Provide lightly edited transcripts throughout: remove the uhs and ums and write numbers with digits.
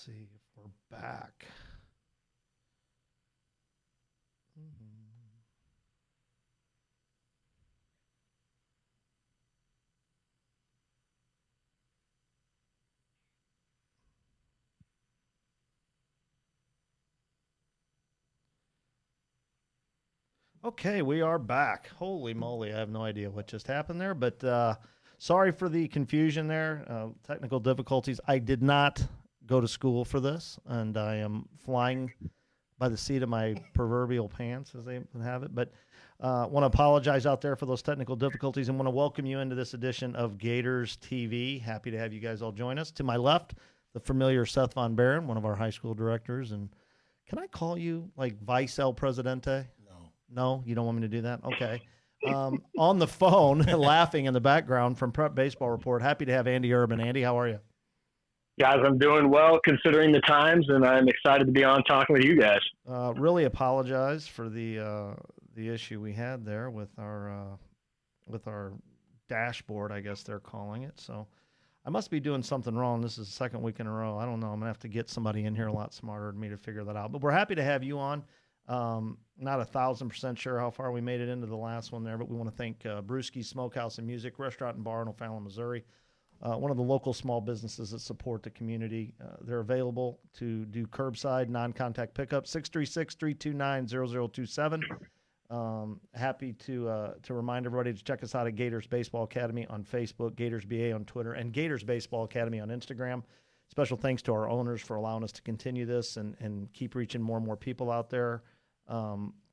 see if we're back. Okay, we are back. Holy moly, I have no idea what just happened there, but sorry for the confusion there. Technical difficulties. I did not go to school for this, and I am flying by the seat of my proverbial pants, as they have it. But want to apologize out there for those technical difficulties and want to welcome you into this edition of Gators TV. Happy to have you guys all join us. To my left, the familiar Seth Von Barron, one of our high school directors. And can I call you like Vice El Presidente? No, you don't want me to do that? Okay. On the phone, laughing in the background from Prep Baseball Report. Happy to have Andy Urban. Andy, how are you? Guys, I'm doing well considering the times, and I'm excited to be on talking with you guys. Really apologize for the issue we had there with our dashboard, I guess they're calling it. So I must be doing something wrong. This is the second week in a row. I don't know. I'm going to have to get somebody in here a lot smarter than me to figure that out. But we're happy to have you on. Not 1,000% sure how far we made it into the last one there, but we want to thank Brewski's Smokehouse and Music Restaurant and Bar in O'Fallon, Missouri. One of the local small businesses that support the community. They're available to do curbside, non-contact pickup, 636-329-0027. Happy to remind everybody to check us out at Gators Baseball Academy on Facebook, Gators BA on Twitter, and Gators Baseball Academy on Instagram. Special thanks to our owners for allowing us to continue this and keep reaching more and more people out there.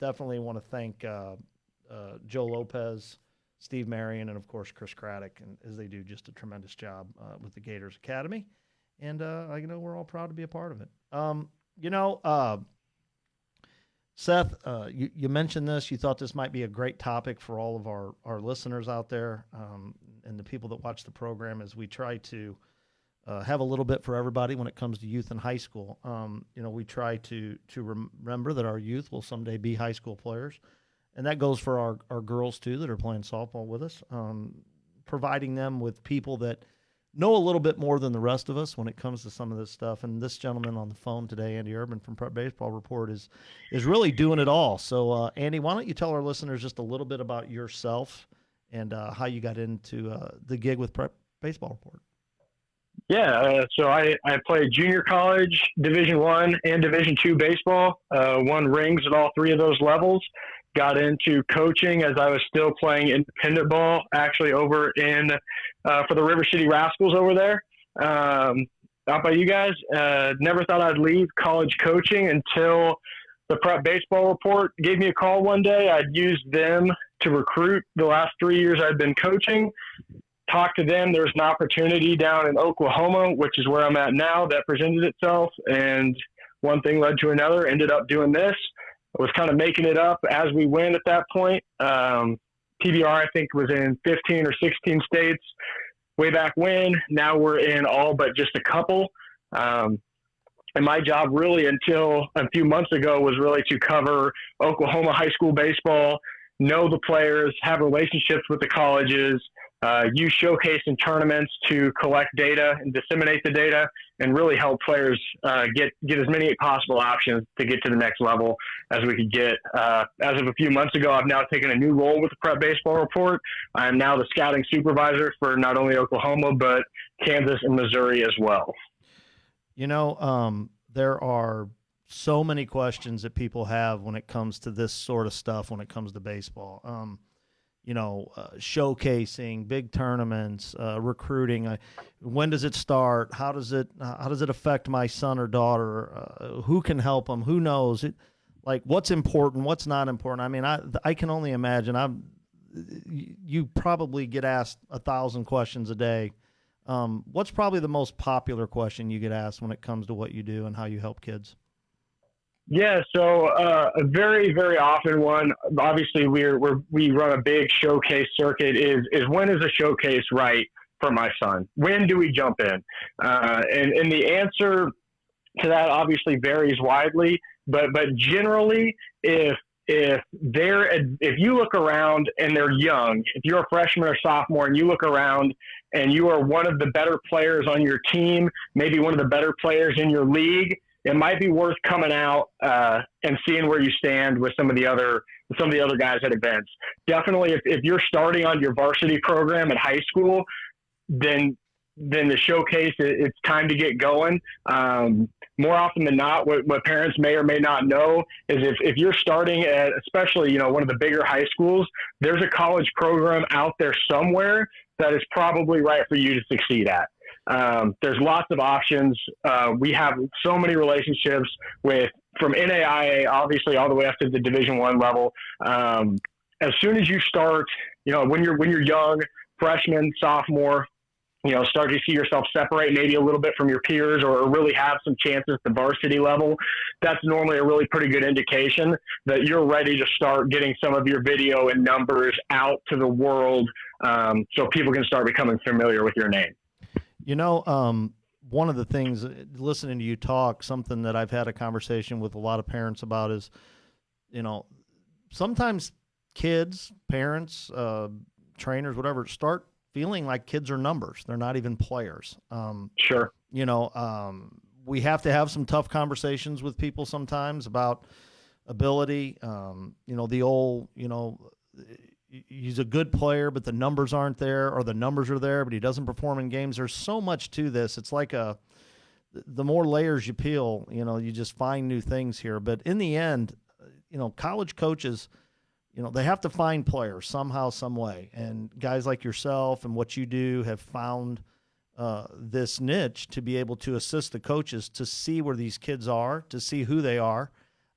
Definitely want to thank Joe Lopez, Steve Marion, and, of course, Chris Craddock, and as they do just a tremendous job with the Gators Academy. And, we're all proud to be a part of it. Seth, you mentioned this. You thought this might be a great topic for all of our listeners out there and the people that watch the program as we try to have a little bit for everybody when it comes to youth and high school. We try to remember that our youth will someday be high school players. And that goes for our girls, too, that are playing softball with us, providing them with people that know a little bit more than the rest of us when it comes to some of this stuff. And this gentleman on the phone today, Andy Urban from Prep Baseball Report, is really doing it all. So, Andy, why don't you tell our listeners just a little bit about yourself and how you got into the gig with Prep Baseball Report? Yeah, so I played junior college, Division I and Division II baseball, won rings at all three of those levels. Got into coaching as I was still playing independent ball, actually over in for the River City Rascals over there. Out by you guys. Never thought I'd leave college coaching until the Prep Baseball Report gave me a call one day. I'd used them to recruit the last 3 years I'd been coaching. Talked to them. There's an opportunity down in Oklahoma, which is where I'm at now, that presented itself. And one thing led to another. Ended up doing this. I was kind of making it up as we went at that point. PBR, I think, was in 15 or 16 states way back when. Now we're in all but just a couple. And my job really until a few months ago was really to cover Oklahoma high school baseball, know the players, have relationships with the colleges, use showcase and tournaments to collect data and disseminate the data, and really help players get as many possible options to get to the next level as we could get. As of a few months ago, I've now taken a new role with the Prep Baseball Report. I am now the scouting supervisor for not only Oklahoma, but Kansas and Missouri as well. There are so many questions that people have when it comes to this sort of stuff, when it comes to baseball. Showcasing, big tournaments, recruiting. When does it start? How does it affect my son or daughter? Who can help them? Who knows? What's important? What's not important? I mean, I can only imagine. You probably get asked 1,000 questions a day. What's probably the most popular question you get asked when it comes to what you do and how you help kids? Yeah, so a very, very often one, obviously we run a big showcase circuit, is when is a showcase right for my son? When do we jump in? And the answer to that obviously varies widely, but generally if if you look around and they're young, if you're a freshman or sophomore and you look around and you are one of the better players on your team, maybe one of the better players in your league, it might be worth coming out and seeing where you stand with some of the other guys at events. Definitely, if you're starting on your varsity program at high school, then the showcase, it's time to get going. More often than not, what parents may or may not know is if you're starting at, especially, one of the bigger high schools, there's a college program out there somewhere that is probably right for you to succeed at. There's lots of options. We have so many relationships from NAIA, obviously, all the way up to the Division I level. As soon as you start, when you're young, freshman, sophomore, start to see yourself separate maybe a little bit from your peers or really have some chances at the varsity level, that's normally a really pretty good indication that you're ready to start getting some of your video and numbers out to the world, so people can start becoming familiar with your name. One of the things, listening to you talk, something that I've had a conversation with a lot of parents about is, sometimes kids, parents, trainers, whatever, start feeling like kids are numbers. They're not even players. Sure. We have to have some tough conversations with people sometimes about ability. The old, he's a good player, but the numbers aren't there, or the numbers are there, but he doesn't perform in games. There's so much to this. It's like the more layers you peel, you just find new things here. But in the end, college coaches, they have to find players somehow, some way. And guys like yourself and what you do have found this niche to be able to assist the coaches to see where these kids are, to see who they are.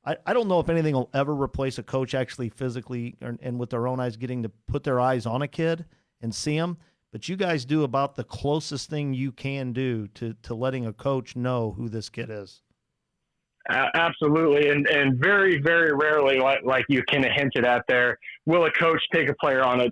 I don't know if anything will ever replace a coach actually physically and with their own eyes getting to put their eyes on a kid and see them. But you guys do about the closest thing you can do to letting a coach know who this kid is. Absolutely. And very, very rarely, like you kind of hinted at there, will a coach take a player on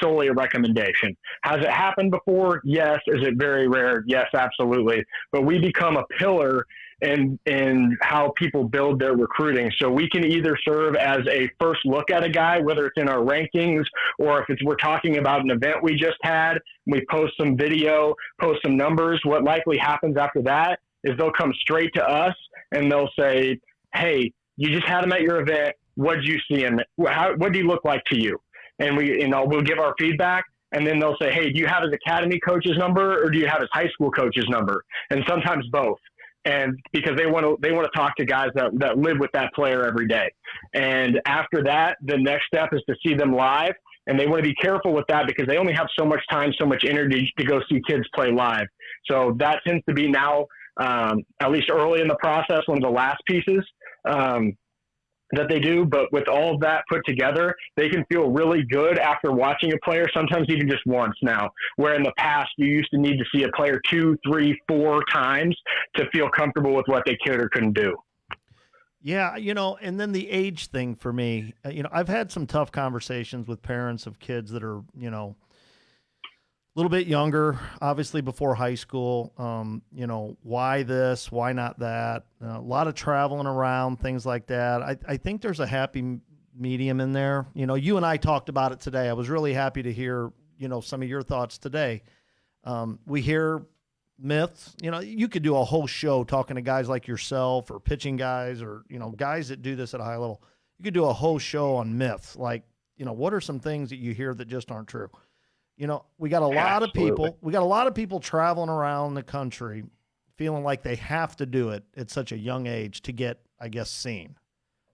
solely a recommendation. Has it happened before? Yes. Is it very rare? Yes, absolutely. But we become a pillar in how people build their recruiting. So we can either serve as a first look at a guy, whether it's in our rankings or if we're talking about an event we just had, we post some video, post some numbers. What likely happens after that is they'll come straight to us and they'll say, hey, you just had him at your event. What did you see him? What did he look like to you? And we'll give our feedback. And then they'll say, hey, do you have his academy coach's number or do you have his high school coach's number? And sometimes both. And because they want to talk to guys that live with that player every day. And after that, the next step is to see them live. And they want to be careful with that because they only have so much time, so much energy to go see kids play live. So that tends to be now, at least early in the process, one of the last pieces that they do. But with all of that put together, they can feel really good after watching a player, sometimes even just once now, where in the past you used to need to see a player 2, 3, 4 times to feel comfortable with what they could or couldn't do. Yeah, and then the age thing for me, I've had some tough conversations with parents of kids that are, a little bit younger, obviously before high school. Why this, why not that? A lot of traveling around, things like that. I think there's a happy medium in there. You and I talked about it today. I was really happy to hear, some of your thoughts today. We hear myths. You could do a whole show talking to guys like yourself or pitching guys or, guys that do this at a high level. You could do a whole show on myths. Like, what are some things that you hear that just aren't true? We got a lot of people. We got a lot of people traveling around the country, feeling like they have to do it at such a young age to get, I guess, seen.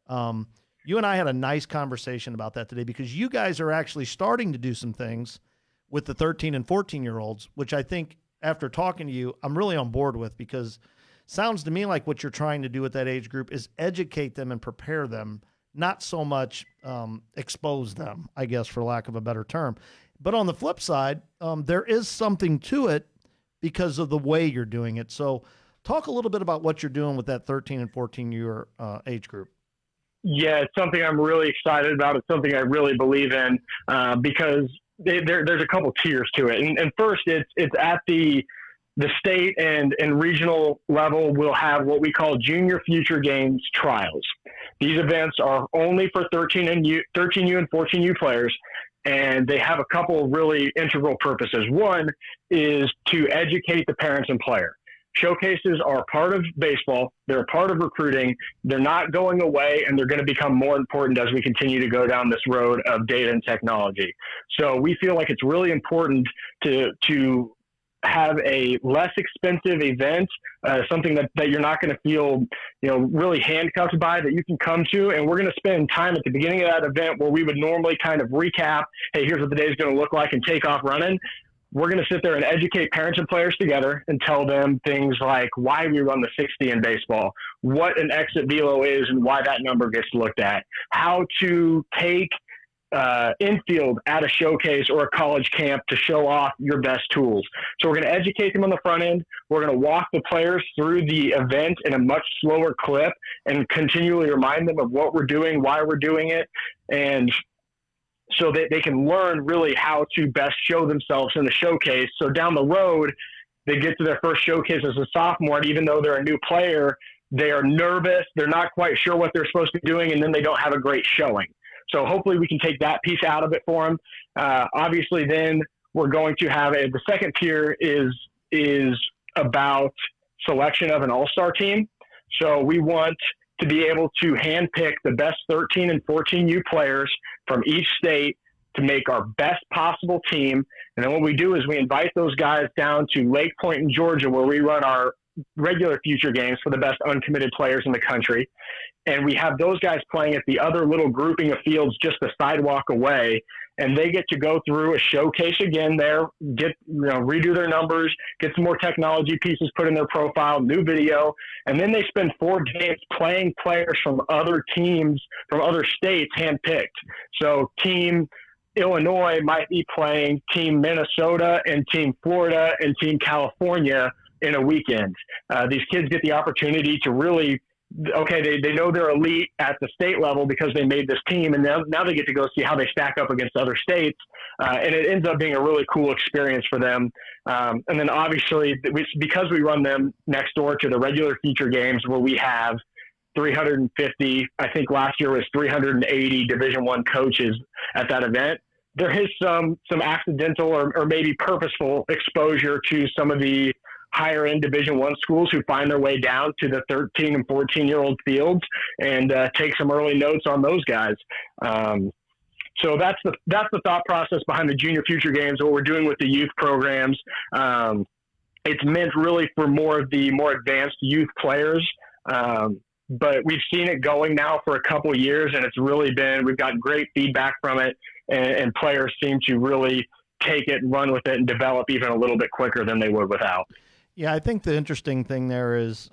You and I had a nice conversation about that today because you guys are actually starting to do some things with the 13 and 14-year-olds, which I think after talking to you, I'm really on board with because it sounds to me like what you're trying to do with that age group is educate them and prepare them, not so much expose them, I guess, for lack of a better term. But on the flip side, there is something to it because of the way you're doing it. So talk a little bit about what you're doing with that 13 and 14-year age group. Yeah, it's something I'm really excited about. It's something I really believe in because there's a couple tiers to it. And first, it's at the state and regional level. We'll have what we call Junior Future Games trials. These events are only for 13U and 14U players, and they have a couple of really integral purposes. One is to educate the parents and player. Showcases are part of baseball. They're a part of recruiting. They're not going away, and they're going to become more important as we continue to go down this road of data and technology. So we feel like it's really important to have a less expensive event, something that you're not going to feel, really handcuffed by, that you can come to. And we're going to spend time at the beginning of that event where we would normally kind of recap, hey, here's what the day is going to look like, and take off running. We're going to sit there and educate parents and players together and tell them things like why we run the 60 in baseball, what an exit velo is and why that number gets looked at, how to take infield at a showcase or a college camp to show off your best tools. So we're going to educate them on the front end. We're going to walk the players through the event in a much slower clip and continually remind them of what we're doing, why we're doing it, and so that they can learn really how to best show themselves in the showcase. So down the road, they get to their first showcase as a sophomore, and even though they're a new player, they are nervous, they're not quite sure what they're supposed to be doing, and then they don't have a great showing. So hopefully we can take that piece out of it for them. Obviously, then we're going to have the second tier is about selection of an all-star team. So we want to be able to handpick the best 13 and 14U players from each state to make our best possible team. And then what we do is we invite those guys down to Lake Point in Georgia, where we run our regular future games for the best uncommitted players in the country. And we have those guys playing at the other little grouping of fields just a sidewalk away. And they get to go through a showcase again there, redo their numbers, get some more technology pieces put in their profile, new video. And then they spend 4 games playing players from other teams, from other states, handpicked. So Team Illinois might be playing Team Minnesota and Team Florida and Team California in a weekend. These kids get the opportunity to really, they know they're elite at the state level because they made this team, and now they get to go see how they stack up against other states, and it ends up being a really cool experience for them. And then obviously, because we run them next door to the regular feature games where we have 350, I think last year was 380 Division I coaches at that event, there is some accidental or maybe purposeful exposure to some of the higher end Division I schools who find their way down to the 13 and 14-year-old fields and take some early notes on those guys. So that's the thought process behind the Junior Future Games, what we're doing with the youth programs. It's meant really for more of the more advanced youth players. But we've seen it going now for a couple of years, and we've got great feedback from it, and players seem to really take it and run with it and develop even a little bit quicker than they would without. Yeah, I think the interesting thing there is,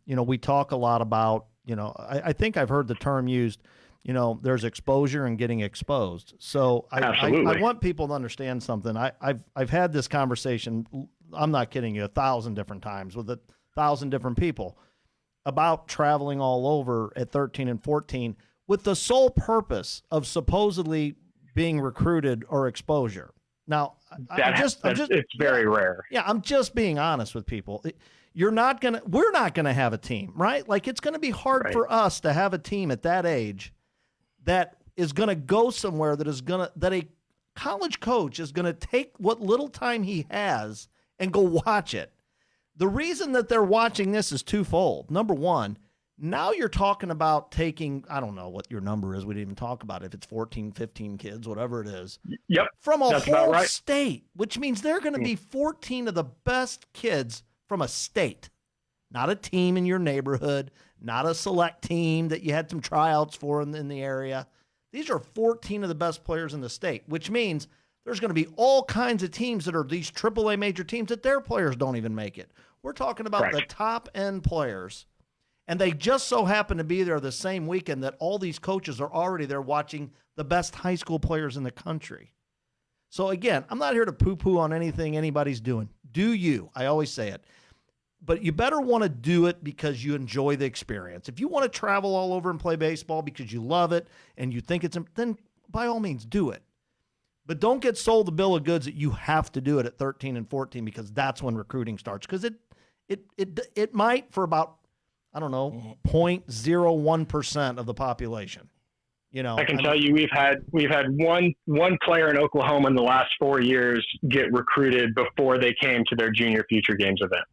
we talk a lot about, I think I've heard the term used, there's exposure and getting exposed. So I want people to understand something. I've had this conversation, I'm not kidding you, 1,000 different times with 1,000 different people about traveling all over at 13 and 14 with the sole purpose of supposedly being recruited or exposure. Now, it's very rare. Yeah, I'm just being honest with people. We're not gonna have a team, right? Like, it's gonna be hard for us to have a team at that age that is gonna go somewhere that a college coach is gonna take what little time he has and go watch it. The reason that they're watching this is twofold. Number one, now you're talking about taking, I don't know what your number is. We didn't even talk about it. If it's 14, 15 kids, whatever it is. Yep. From a whole state, which means they're going to be 14 of the best kids from a state. Not a team in your neighborhood, not a select team that you had some tryouts for in the area. These are 14 of the best players in the state, which means there's going to be all kinds of teams that are these AAA major teams that their players don't even make it. We're talking about the top-end players. And they just so happen to be there the same weekend that all these coaches are already there watching the best high school players in the country. So, again, I'm not here to poo-poo on anything anybody's doing. Do you? I always say it. But you better want to do it because you enjoy the experience. If you want to travel all over and play baseball because you love it and you think then by all means do it. But don't get sold the bill of goods that you have to do it at 13 and 14 because that's when recruiting starts. Because it might for about I don't know, 0.01% of the population. I can tell you we've had one player in Oklahoma in the last 4 years get recruited before they came to their junior future games event.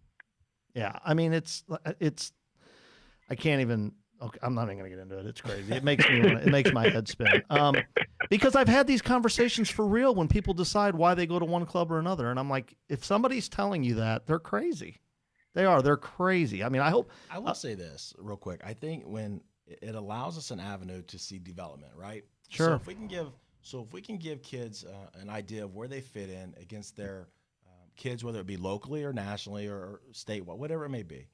Yeah, I mean it's I can't even. Okay, I'm not even going to get into it. It's crazy. It makes my head spin. Because I've had these conversations for real when people decide why they go to one club or another, and I'm like, if somebody's telling you that, they're crazy. They're crazy. I mean, I will say this real quick. I think when it allows us an avenue to see development, right? Sure. So if we can give kids an idea of where they fit in against their kids, whether it be locally or nationally or statewide, whatever it may be,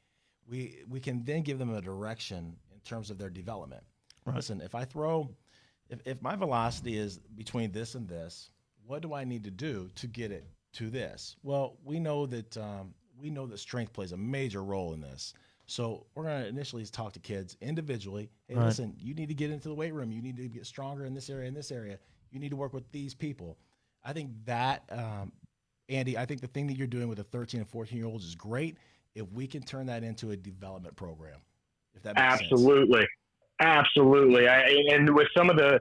we can then give them a direction in terms of their development. Right. Listen, if my velocity is between this and this, what do I need to do to get it to this? Well, we know that strength plays a major role in this. So we're going to initially talk to kids individually. Hey, right. Listen, you need to get into the weight room. You need to get stronger in this area, in this area. You need to work with these people. I think that, Andy, I think the thing that you're doing with the 13 and 14-year-olds is great if we can turn that into a development program, if that makes sense. Absolutely. And with some of the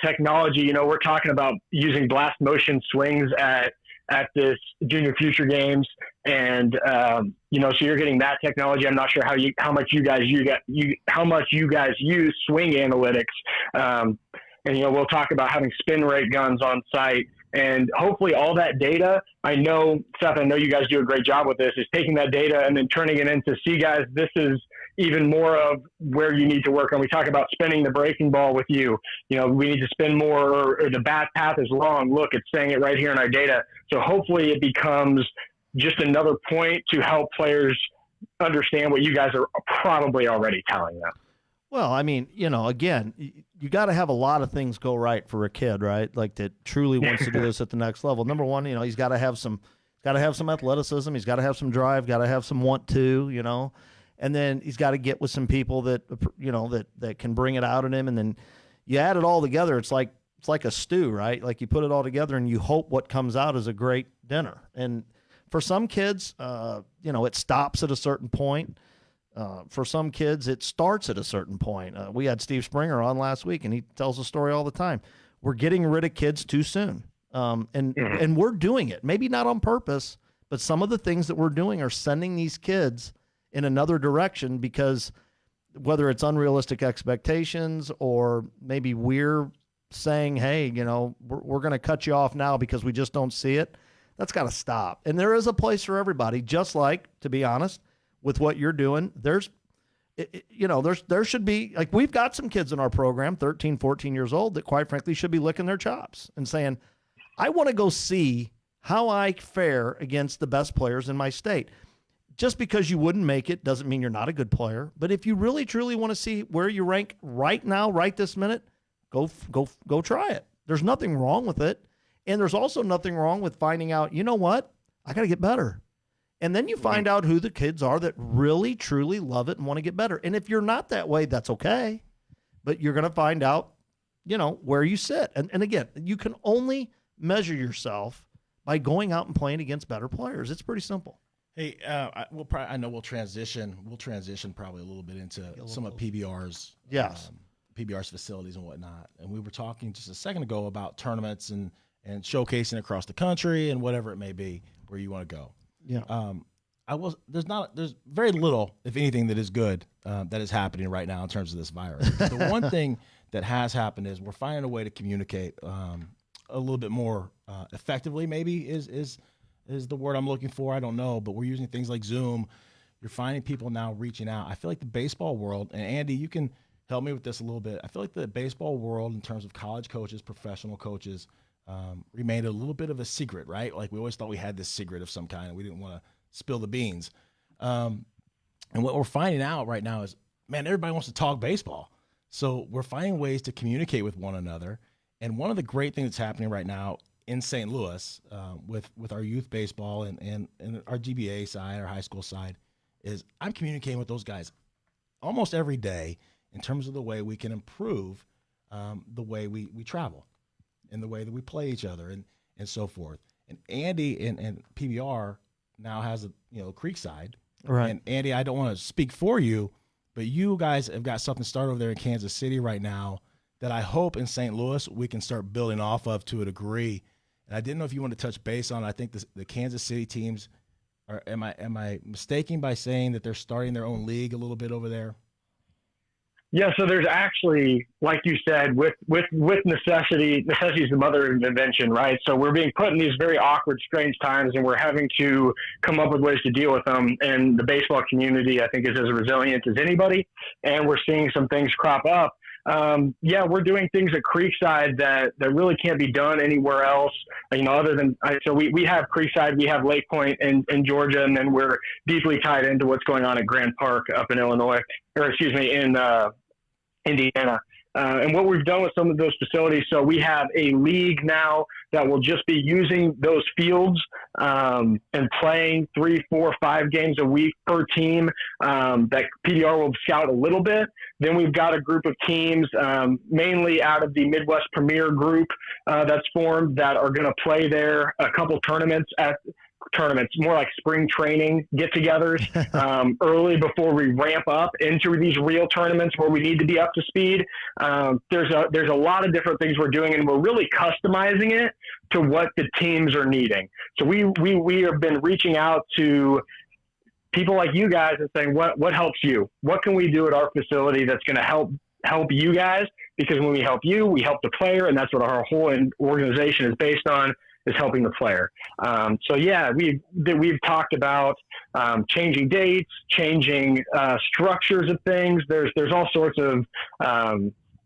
technology, we're talking about using blast motion swings at this junior future games. And, so you're getting that technology. I'm not sure how much you guys use swing analytics. And we'll talk about having spin rate guns on site, and hopefully all that data, I know, Seth, I know you guys do a great job with this, is taking that data and then turning it into, see guys, this is even more of where you need to work on. We talk about spinning the breaking ball with you. We need to spin more, or the bat path is long. Look, it's saying it right here in our data. So hopefully it becomes just another point to help players understand what you guys are probably already telling them. Well, I mean, again, you got to have a lot of things go right for a kid, right? Like that truly wants to do this at the next level. Number one, he's got to have some athleticism. He's got to have some drive. Got to have some want to, and then he's got to get with some people that that can bring it out in him. And then you add it all together. It's like a stew, right? Like you put it all together and you hope what comes out is a great dinner. And for some kids, it stops at a certain point. For some kids, it starts at a certain point. We had Steve Springer on last week, and he tells the story all the time. We're getting rid of kids too soon, and we're doing it. Maybe not on purpose, but some of the things that we're doing are sending these kids in another direction because whether it's unrealistic expectations or maybe we're saying, hey, we're going to cut you off now because we just don't see it. That's got to stop. And there is a place for everybody, just like, to be honest, with what you're doing, there should be, like, we've got some kids in our program, 13, 14 years old, that quite frankly should be licking their chops and saying, I want to go see how I fare against the best players in my state. Just because you wouldn't make it doesn't mean you're not a good player. But if you really, truly want to see where you rank right now, right this minute, go try it. There's nothing wrong with it. And there's also nothing wrong with finding out, you know what? I got to get better. And then you find out who the kids are that really, truly love it and want to get better. And if you're not that way, that's okay. But you're going to find out, where you sit. And again, you can only measure yourself by going out and playing against better players. It's pretty simple. Hey, I know we'll transition probably a little bit into some of PBR's PBR's facilities and whatnot. And we were talking just a second ago about tournaments and showcasing across the country and whatever it may be where you want to go. Yeah. There's very little, if anything, that is good that is happening right now in terms of this virus. The one thing that has happened is we're finding a way to communicate a little bit more effectively. Maybe is the word I'm looking for. I don't know, but we're using things like Zoom. You're finding people now reaching out. I feel like the baseball world, and Andy, you can help me with this a little bit. I feel like the baseball world, in terms of college coaches, professional coaches, remained a little bit of a secret, right? Like we always thought we had this secret of some kind and we didn't want to spill the beans. And what we're finding out right now is, man, everybody wants to talk baseball. So we're finding ways to communicate with one another. And one of the great things that's happening right now in St. Louis with our youth baseball and our GBA side, our high school side, is I'm communicating with those guys almost every day in terms of the way we can improve the way we travel and the way that we play each other and so forth. And Andy and PBR now has a Creekside. Right. And Andy, I don't want to speak for you, but you guys have got something started over there in Kansas City right now that I hope in St. Louis we can start building off of to a degree. And I didn't know if you want to touch base on it. I think the Kansas City teams are. Am I mistaken by saying that they're starting their own league a little bit over there? Yeah, so there's actually, like you said, with necessity is the mother of invention, right? So we're being put in these very awkward, strange times, and we're having to come up with ways to deal with them. And the baseball community, I think, is as resilient as anybody, and we're seeing some things crop up. Yeah, we're doing things at Creekside that really can't be done anywhere else, other than, so we have Creekside, we have Lake Point in Georgia, and then we're deeply tied into what's going on at Grand Park up in Illinois, in Indiana. And what we've done with some of those facilities, so we have a league now that will just be using those fields and playing 3, 4, 5 games a week per team. That PDR will scout a little bit. Then we've got a group of teams, mainly out of the Midwest Premier group that's formed, that are going to play there, a couple tournaments, more like spring training get-togethers early before we ramp up into these real tournaments where we need to be up to speed. There's a lot of different things we're doing, and we're really customizing it to what the teams are needing. So we have been reaching out to people like you guys and saying, what helps you? What can we do at our facility that's going to help you guys? Because when we help you, we help the player, and that's what our whole organization is based on, is helping the player. So yeah, we've talked about changing dates, changing structures of things. There's all sorts of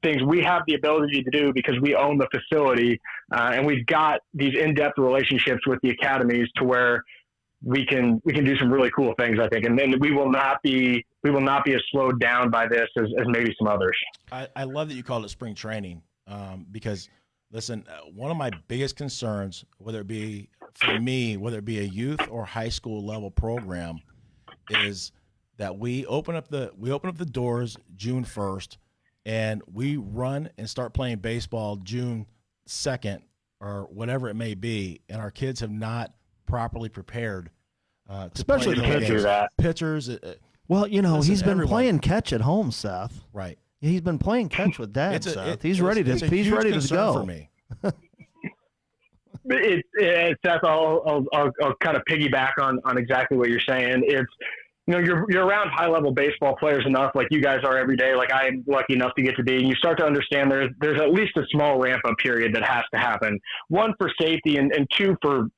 things we have the ability to do because we own the facility, and we've got these in-depth relationships with the academies to where we can do some really cool things, I think, and then we will not be as slowed down by this as maybe some others. I love that you called it spring training because. Listen, one of my biggest concerns, whether it be for me, whether it be a youth or high school level program, is that we open up the doors June 1st, and we run and start playing baseball June 2nd or whatever it may be, and our kids have not properly prepared. Especially the pitchers. Well, he's been everyone. playing catch at home, Seth. Right. He's been playing catch with Dad, Seth. He's ready to go. For me. Seth, I'll kind of piggyback on exactly what you're saying. It's, you're around high level baseball players enough, like you guys are every day, like I'm lucky enough to get to be, and you start to understand there's at least a small ramp up period that has to happen. One, for safety, and two, for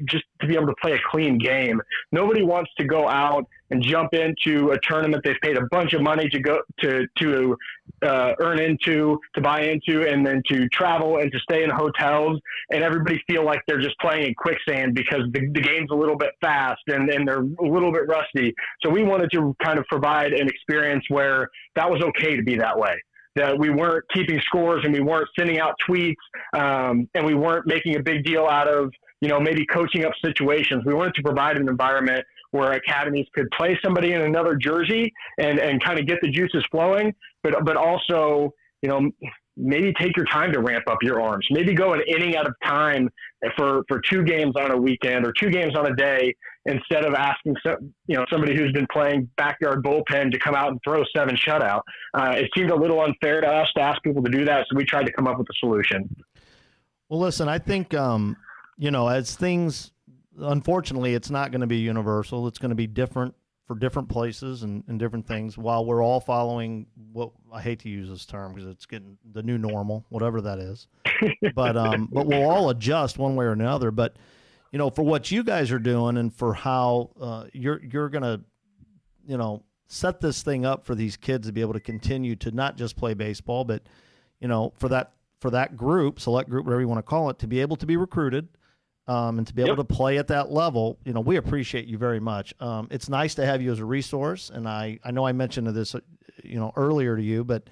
just to be able to play a clean game. Nobody wants to go out and jump into a tournament they've paid a bunch of money to go to earn into, to buy into, and then to travel and to stay in hotels, and everybody feel like they're just playing in quicksand because the game's a little bit fast and they're a little bit rusty. So we wanted to kind of provide an experience where that was okay to be that way. That we weren't keeping scores and we weren't sending out tweets and we weren't making a big deal out of, maybe coaching up situations. We wanted to provide an environment where academies could play somebody in another jersey and kind of get the juices flowing, but also, maybe take your time to ramp up your arms. Maybe go an inning at a time for 2 games on a weekend or 2 games on a day, instead of asking somebody who's been playing backyard bullpen to come out and throw 7 shutout. It seemed a little unfair to us to ask people to do that, so we tried to come up with a solution. Well, listen, I think as things, unfortunately, it's not going to be universal. It's going to be different for different places and different things, while we're all following what, I hate to use this term because it's getting the new normal, whatever that is. But we'll all adjust one way or another. But, for what you guys are doing and for how you're going to, set this thing up for these kids to be able to continue to not just play baseball, but, for that group, select group, whatever you want to call it, to be able to be recruited, and to be able to play at that level, we appreciate you very much. It's nice to have you as a resource, and I know I mentioned this, earlier to you, but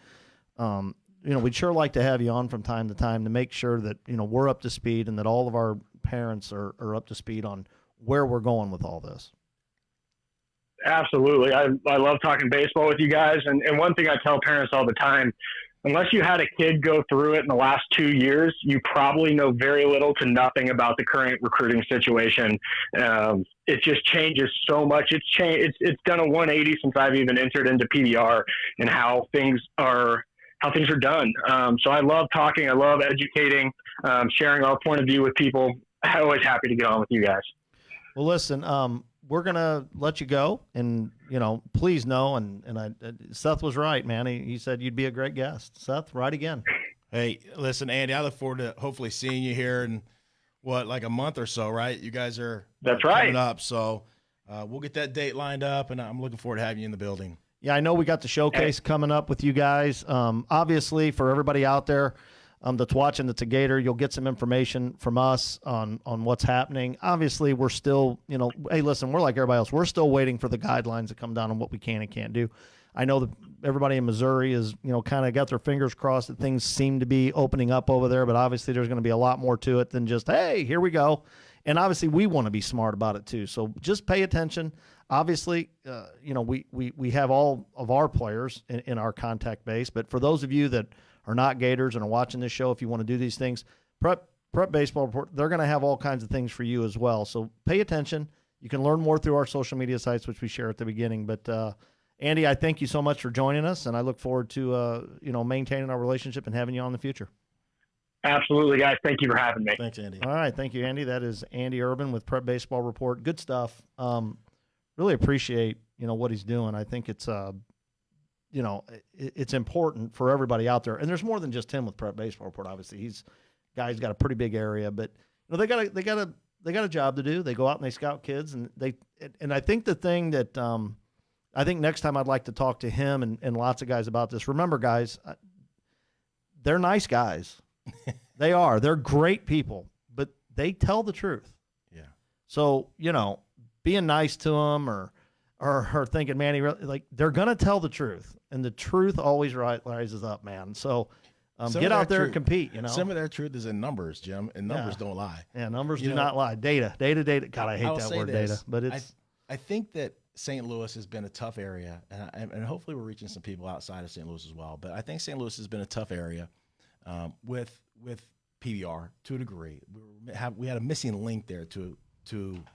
we'd sure like to have you on from time to time to make sure that we're up to speed and that all of our parents are up to speed on where we're going with all this. Absolutely, I love talking baseball with you guys, and one thing I tell parents all the time. unless you had a kid go through it in the last 2 years, you probably know very little to nothing about the current recruiting situation. It just changes so much. It's changed. It's done a 180 since I've even entered into PBR and how things are done. So I love talking. I love educating, sharing our point of view with people. I'm always happy to get on with you guys. Well, listen, we're going to let you go, and, please know, Seth was right, man. He said you'd be a great guest. Seth, right again. Hey, listen, Andy, I look forward to hopefully seeing you here in like a month or so, right? You guys are That's right. coming up, so we'll get that date lined up, and I'm looking forward to having you in the building. Yeah, I know we got the showcase coming up with you guys. Obviously, for everybody out there that's watching that's a Gator, you'll get some information from us on what's happening. Obviously, we're still, hey, listen, we're like everybody else. We're still waiting for the guidelines to come down on what we can and can't do. I know that everybody in Missouri is, kind of got their fingers crossed that things seem to be opening up over there, but obviously there's going to be a lot more to it than just, hey, here we go. And obviously we want to be smart about it too. So just pay attention. Obviously, we have all of our players in our contact base, but for those of you that are not Gators and are watching this show, if you want to do these things, Prep Baseball Report, they're going to have all kinds of things for you as well. So pay attention. You can learn more through our social media sites, which we share at the beginning. But Andy, I thank you so much for joining us, and I look forward to maintaining our relationship and having you on in the future. Absolutely, guys. Thank you for having me. Thanks, Andy. All right, thank you, Andy. That is Andy Urban with Prep Baseball Report. Good stuff. Really appreciate what he's doing. I think it's it's important for everybody out there. And there's more than just him with Prep Baseball Report. Obviously, he's got a pretty big area, but they got a job to do. They go out and they scout kids, and I think the thing that I think next time I'd like to talk to him and lots of guys about this. Remember, guys, they're nice guys. They are. They're great people, but they tell the truth. Yeah. So being nice to them or thinking, man, he really, they're gonna tell the truth, and the truth always rises up, man. So get out there and compete. Some of their truth is in numbers, Jim, and numbers don't lie. Yeah, numbers do not lie. Data. God, I hate that word, data. But I think that St. Louis has been a tough area, and hopefully we're reaching some people outside of St. Louis as well. But I think St. Louis has been a tough area with PBR to a degree. We had a missing link there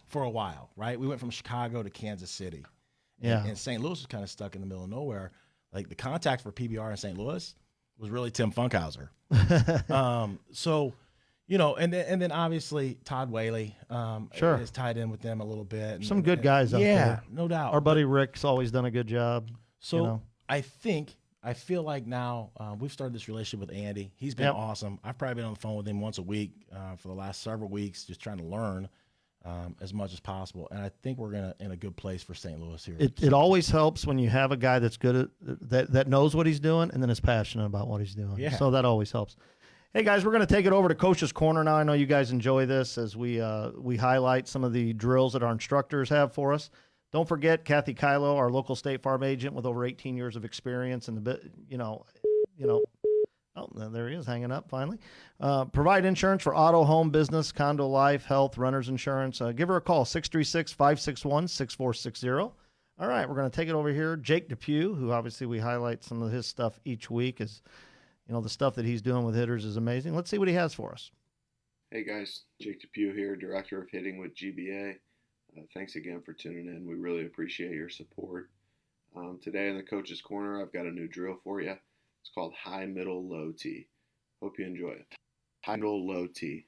for a while, right? We went from Chicago to Kansas City. Yeah. And St. Louis was kind of stuck in the middle of nowhere. Like the contact for PBR in St. Louis was really Tim Funkhauser. And then obviously Todd Whaley is tied in with them a little bit. Some good guys out there. Yeah, no doubt. Our buddy Rick's always done a good job. So I feel like now we've started this relationship with Andy. He's been awesome. I've probably been on the phone with him once a week for the last several weeks, just trying to learn as much as possible. And I think we're in a good place for St. Louis here. It always helps when you have a guy that's good at that knows what he's doing and then is passionate about what he's doing. Yeah. So that always helps. Hey guys, we're going to take it over to Coach's Corner now. I know you guys enjoy this as we highlight some of the drills that our instructors have for us. Don't forget Kathy Kylo, our local State Farm agent with over 18 years of experience, and oh, there he is, hanging up finally. Provide insurance for auto, home, business, condo, life, health, renter's insurance. Give her a call, 636-561-6460. All right, we're going to take it over here. Jake Depew, who obviously we highlight some of his stuff each week, is the stuff that he's doing with hitters is amazing. Let's see what he has for us. Hey guys, Jake Depew here, Director of Hitting with GBA. Thanks again for tuning in. We really appreciate your support. Today in the Coach's Corner, I've got a new drill for you. It's called High, Middle, Low T. Hope you enjoy it. High, Middle, Low T.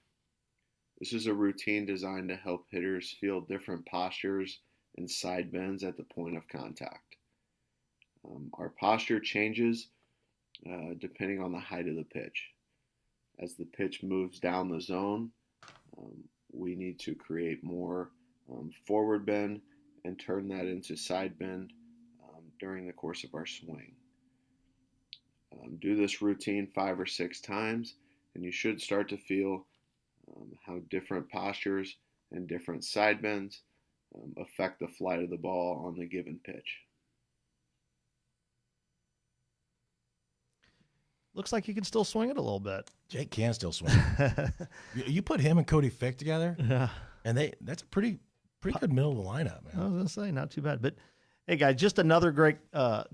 This is a routine designed to help hitters feel different postures and side bends at the point of contact. Our posture changes depending on the height of the pitch. As the pitch moves down the zone, we need to create more forward bend and turn that into side bend during the course of our swing. Do this routine 5 or 6 times, and you should start to feel how different postures and different side bends affect the flight of the ball on the given pitch. Looks like you can still swing it a little bit. Jake can still swing. You put him and Cody Fick together, yeah, and that's a pretty good middle of the lineup, man. I was going to say, not too bad. But, Hey guys, just another great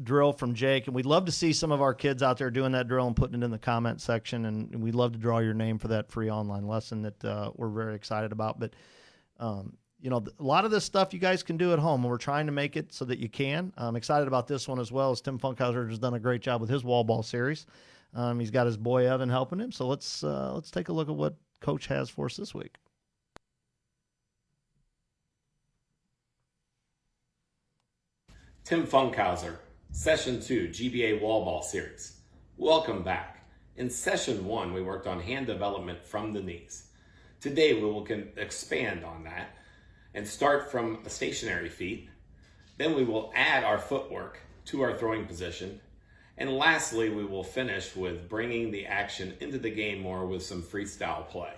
drill from Jake, and we'd love to see some of our kids out there doing that drill and putting it in the comment section, and we'd love to draw your name for that free online lesson that we're very excited about. But you know, a lot of this stuff you guys can do at home, and we're trying to make it so that you can. I'm excited about this one as well, as Tim Funkhauser has done a great job with his wall ball series. He's got his boy Evan helping him, so let's take a look at what Coach has for us this week. Tim Funkhauser, Session 2 GBA Wall Ball Series. Welcome back. In Session 1, we worked on hand development from the knees. Today, we will expand on that and start from a stationary feet. Then we will add our footwork to our throwing position. And lastly, we will finish with bringing the action into the game more with some freestyle play.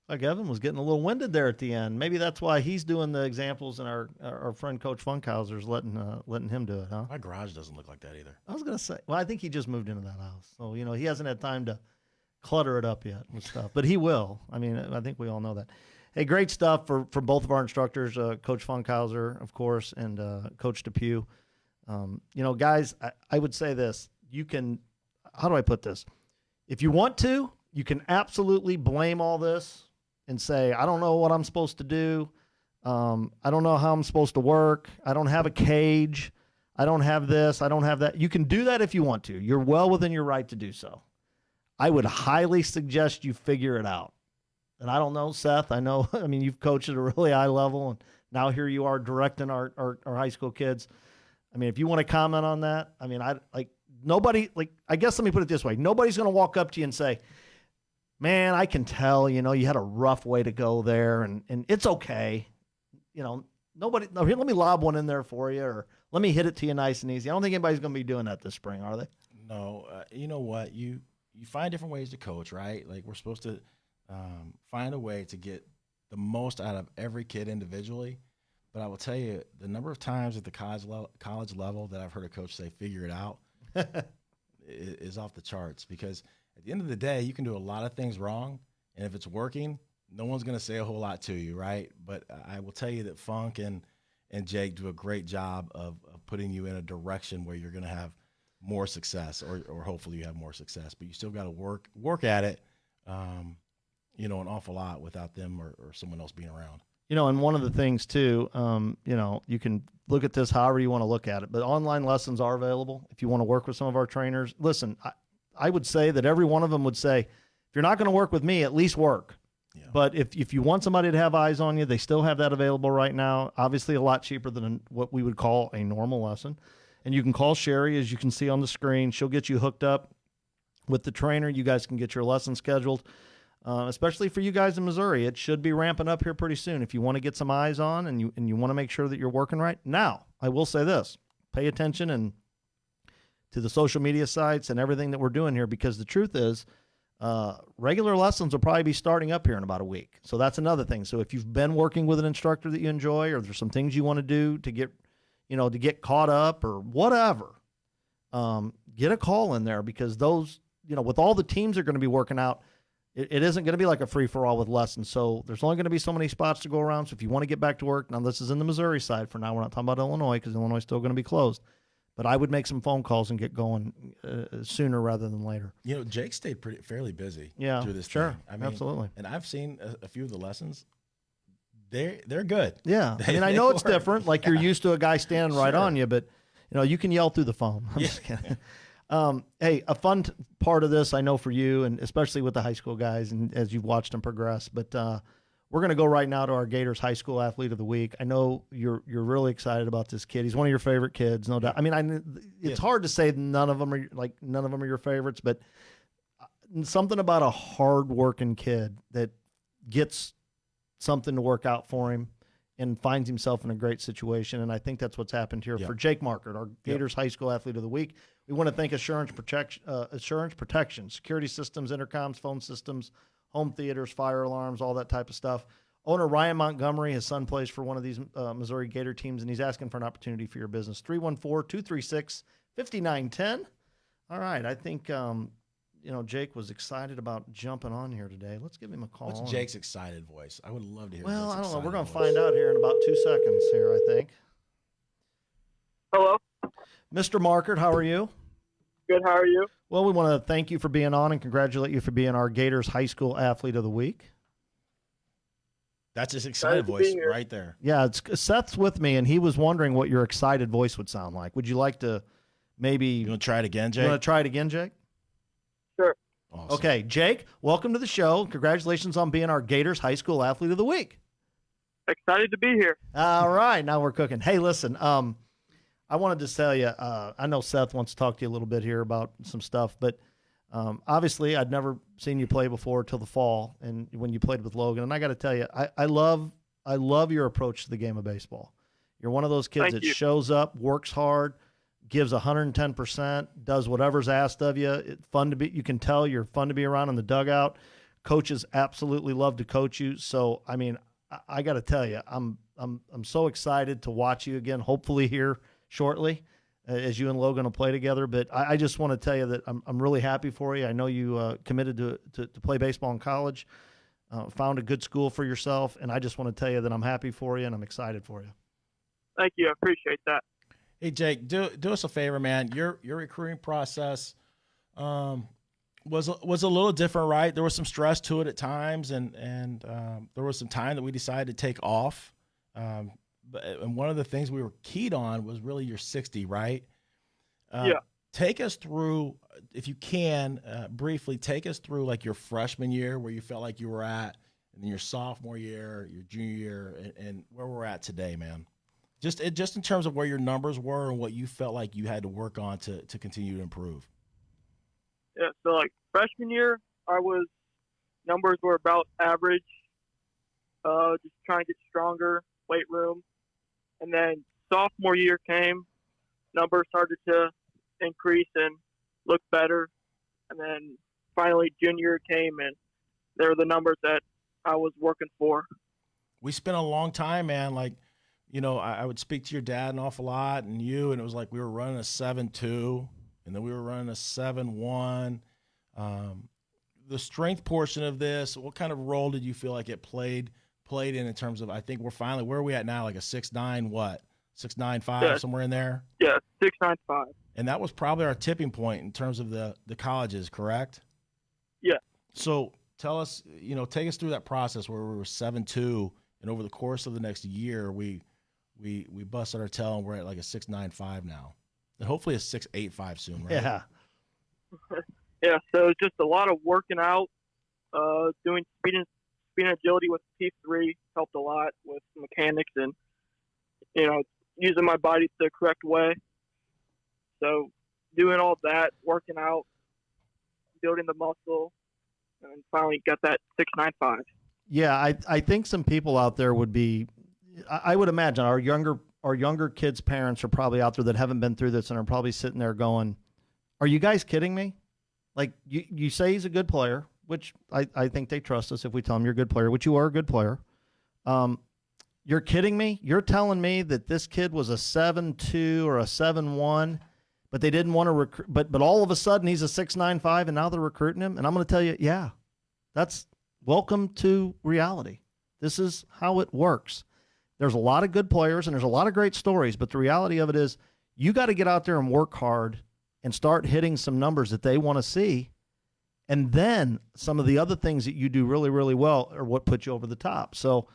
Like Evan was getting a little winded there at the end. Maybe that's why he's doing the examples, and our friend Coach Funkhauser's letting him do it, huh? My garage doesn't look like that either. I was gonna say, well, I think he just moved into that house, so you know he hasn't had time to clutter it up yet with stuff, but he will. I mean, I think we all know that. Hey, great stuff for both of our instructors, Coach Funkhauser, of course, and Coach Depew. You know, guys, I would say this: you can. How do I put this? If you want to, you can absolutely blame all this and say, I don't know what I'm supposed to do. I don't know how I'm supposed to work. I don't have a cage. I don't have this. I don't have that. You can do that if you want to. You're well within your right to do so. I would highly suggest you figure it out. And I don't know, Seth, I know, I mean, you've coached at a really high level, and now here you are directing our high school kids. I mean, if you want to comment on that, I mean, I guess let me put it this way. Nobody's going to walk up to you and say, man, I can tell, you know, you had a rough way to go there, and it's okay. You know, here, let me lob one in there for you, or let me hit it to you nice and easy. I don't think anybody's going to be doing that this spring, are they? No. You know what? You find different ways to coach, right? Like, we're supposed to find a way to get the most out of every kid individually. But I will tell you, the number of times at the college level that I've heard a coach say, figure it out, is off the charts, because at the end of the day, you can do a lot of things wrong, and if it's working, no one's going to say a whole lot to you, right? But I will tell you that Funk and Jake do a great job of putting you in a direction where you're going to have more success, or hopefully you have more success. But you still got to work at it, you know, an awful lot without them or someone else being around. You know, and one of the things too, you know, you can look at this however you want to look at it, but online lessons are available if you want to work with some of our trainers. Listen, I would say that every one of them would say, if you're not going to work with me, at least work. Yeah. But if you want somebody to have eyes on you, they still have that available right now. Obviously a lot cheaper than what we would call a normal lesson. And you can call Sherry, as you can see on the screen. She'll get you hooked up with the trainer. You guys can get your lesson scheduled, especially for you guys in Missouri. It should be ramping up here pretty soon. If you want to get some eyes on and you want to make sure that you're working right. Now, I will say this. Pay attention and to the social media sites and everything that we're doing here, because the truth is regular lessons will probably be starting up here in about a week. So that's another thing. So if you've been working with an instructor that you enjoy, or there's some things you want to do to get caught up or whatever, get a call in there, because those, you know, with all the teams are going to be working out, it isn't going to be like a free-for-all with lessons. So there's only going to be so many spots to go around. So if you want to get back to work, now this is in the Missouri side for now. We're not talking about Illinois because Illinois is still going to be closed. But I would make some phone calls and get going sooner rather than later. You know, Jake stayed fairly busy through this sure. thing. I mean, absolutely. And I've seen a few of the lessons. They're good. Yeah. I mean, I know it's work. different. Like you're used to a guy standing right Sure. on you, but, you can yell through the phone. I'm just kidding. Hey, a fun part of this, I know for you, and especially with the high school guys and as you've watched them progress, but we're going to go right now to our Gators High School Athlete of the Week. I know you're really excited about this kid. He's one of your favorite kids, no doubt. I mean, it's hard to say none of them are your favorites, but something about a hard-working kid that gets something to work out for him and finds himself in a great situation. And I think that's what's happened here for Jake Markert, our Gators High School Athlete of the Week. We want to thank Assurance Protection, security systems, intercoms, phone systems, home theaters, fire alarms, all that type of stuff. Owner Ryan Montgomery, his son plays for one of these Missouri Gator teams, and he's asking for an opportunity for your business. 314-236-5910. All right, I think Jake was excited about jumping on here today. Let's give him a call. What's Jake's excited voice? I would love to hear. Well, Jake's I don't know. We're going to excited find out here in about 2 seconds here, I think. Hello. Mr. Markert, how are you? Good. How are you? Well, we want to thank you for being on and congratulate you for being our Gators High School Athlete of the Week. That's his excited voice right there. Yeah, Seth's with me, and he was wondering what your excited voice would sound like. Would you like to maybe... You want to try it again, Jake? You want to try it again, Jake? Sure. Awesome. Okay, Jake, welcome to the show. Congratulations on being our Gators High School Athlete of the Week. Excited to be here. All right, now we're cooking. Hey, listen, I wanted to tell you, I know Seth wants to talk to you a little bit here about some stuff, but obviously I'd never seen you play before till the fall and when you played with Logan. And I got to tell you, I love your approach to the game of baseball. You're one of those kids that shows up, works hard, gives 110%, does whatever's asked of you. It's fun to be. You can tell you're fun to be around in the dugout. Coaches absolutely love to coach you. So, I mean, I got to tell you, I'm so excited to watch you again, hopefully here shortly as you and Logan will play together. But I just want to tell you that I'm really happy for you. I know you committed to play baseball in college, found a good school for yourself, and I just want to tell you that I'm happy for you and I'm excited for you. Thank you. I appreciate that. Hey, Jake, do us a favor, man. Your recruiting process was a little different, right? There was some stress to it at times, and there was some time that we decided to take off. And one of the things we were keyed on was really your 60, right? Yeah. Take us through, if you can, briefly, take us through like your freshman year where you felt like you were at, and then your sophomore year, your junior year, and where we're at today, man. Just in terms of where your numbers were and what you felt like you had to work on to continue to improve. Yeah, so like freshman year, numbers were about average, just trying to get stronger, weight room. And then sophomore year came, numbers started to increase and look better. And then finally junior came, and there were the numbers that I was working for. We spent a long time, man. Like, I would speak to your dad an awful lot and you, and it was like we were running a 7.2, and then we were running a 7.1. The strength portion of this, what kind of role did you feel like it played in terms of, I think we're finally, where are we at now? Like a 6.9, what? 6.95, somewhere in there? Yeah, 6.95. And that was probably our tipping point in terms of the colleges, correct? Yeah. So tell us, take us through that process where we were 7.2, and over the course of the next year, we busted our tail and we're at like a 6.95 now. And hopefully a 6.85 soon, right? Yeah. Yeah, so it's just a lot of working out, doing speed and agility with P3 helped a lot with mechanics and, using my body the correct way. So doing all that, working out, building the muscle, and finally got that 6.95. Yeah, I think some people out there would be, I would imagine our younger kids' parents are probably out there that haven't been through this and are probably sitting there going, are you guys kidding me? Like you say he's a good player, which I think they trust us if we tell them you're a good player, which you are a good player. You're kidding me? You're telling me that this kid was a 7.2 or a 7.1, but they didn't want to recruit, but all of a sudden he's a 6.95 and now they're recruiting him? And I'm going to tell you, yeah, That's welcome to reality. This is how it works. There's a lot of good players and there's a lot of great stories, but the reality of it is you got to get out there and work hard and start hitting some numbers that they want to see. And then some of the other things that you do really, really well are what put you over the top. So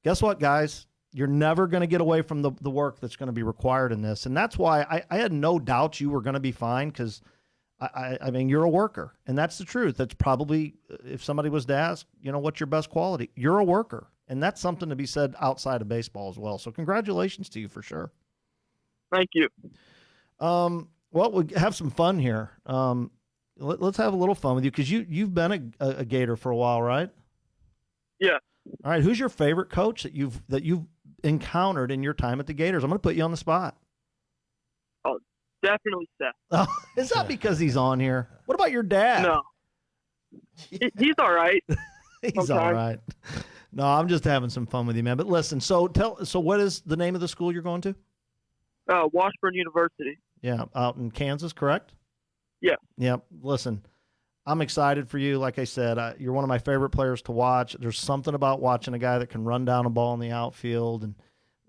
guess what, guys? You're never going to get away from the work that's going to be required in this. And that's why I had no doubts you were going to be fine, because I mean, you're a worker, and that's the truth. That's probably, if somebody was to ask, what's your best quality? You're a worker, and that's something to be said outside of baseball as well. So congratulations to you for sure. Thank you. Well, we'll have some fun here. Let's have a little fun with you, because you've been a Gator for a while, right? Yeah. All right. Who's your favorite coach that you've encountered in your time at the Gators? I'm going to put you on the spot. Oh, definitely Seth. Oh, is that because he's on here? What about your dad? No. He's all right. He's all right. No, I'm just having some fun with you, man. But listen, so what is the name of the school you're going to? Washburn University. Yeah, out in Kansas, correct? Yeah. Yeah. Listen, I'm excited for you. Like I said, you're one of my favorite players to watch. There's something about watching a guy that can run down a ball in the outfield, and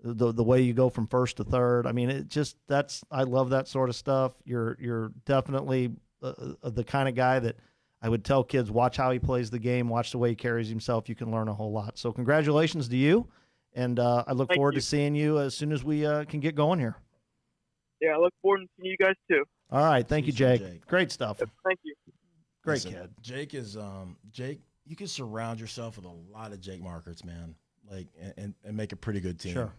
the way you go from first to third. I mean, I love that sort of stuff. You're definitely the kind of guy that I would tell kids, watch how he plays the game, watch the way he carries himself. You can learn a whole lot. So congratulations to you, and I look forward to seeing you as soon as we can get going here. Yeah, I look forward to seeing you guys too. All right, thank you, Jake. Great stuff. Thank you. Great kid. Jake is Jake. You can surround yourself with a lot of Jake Markets, man. Like and make a pretty good team. Sure.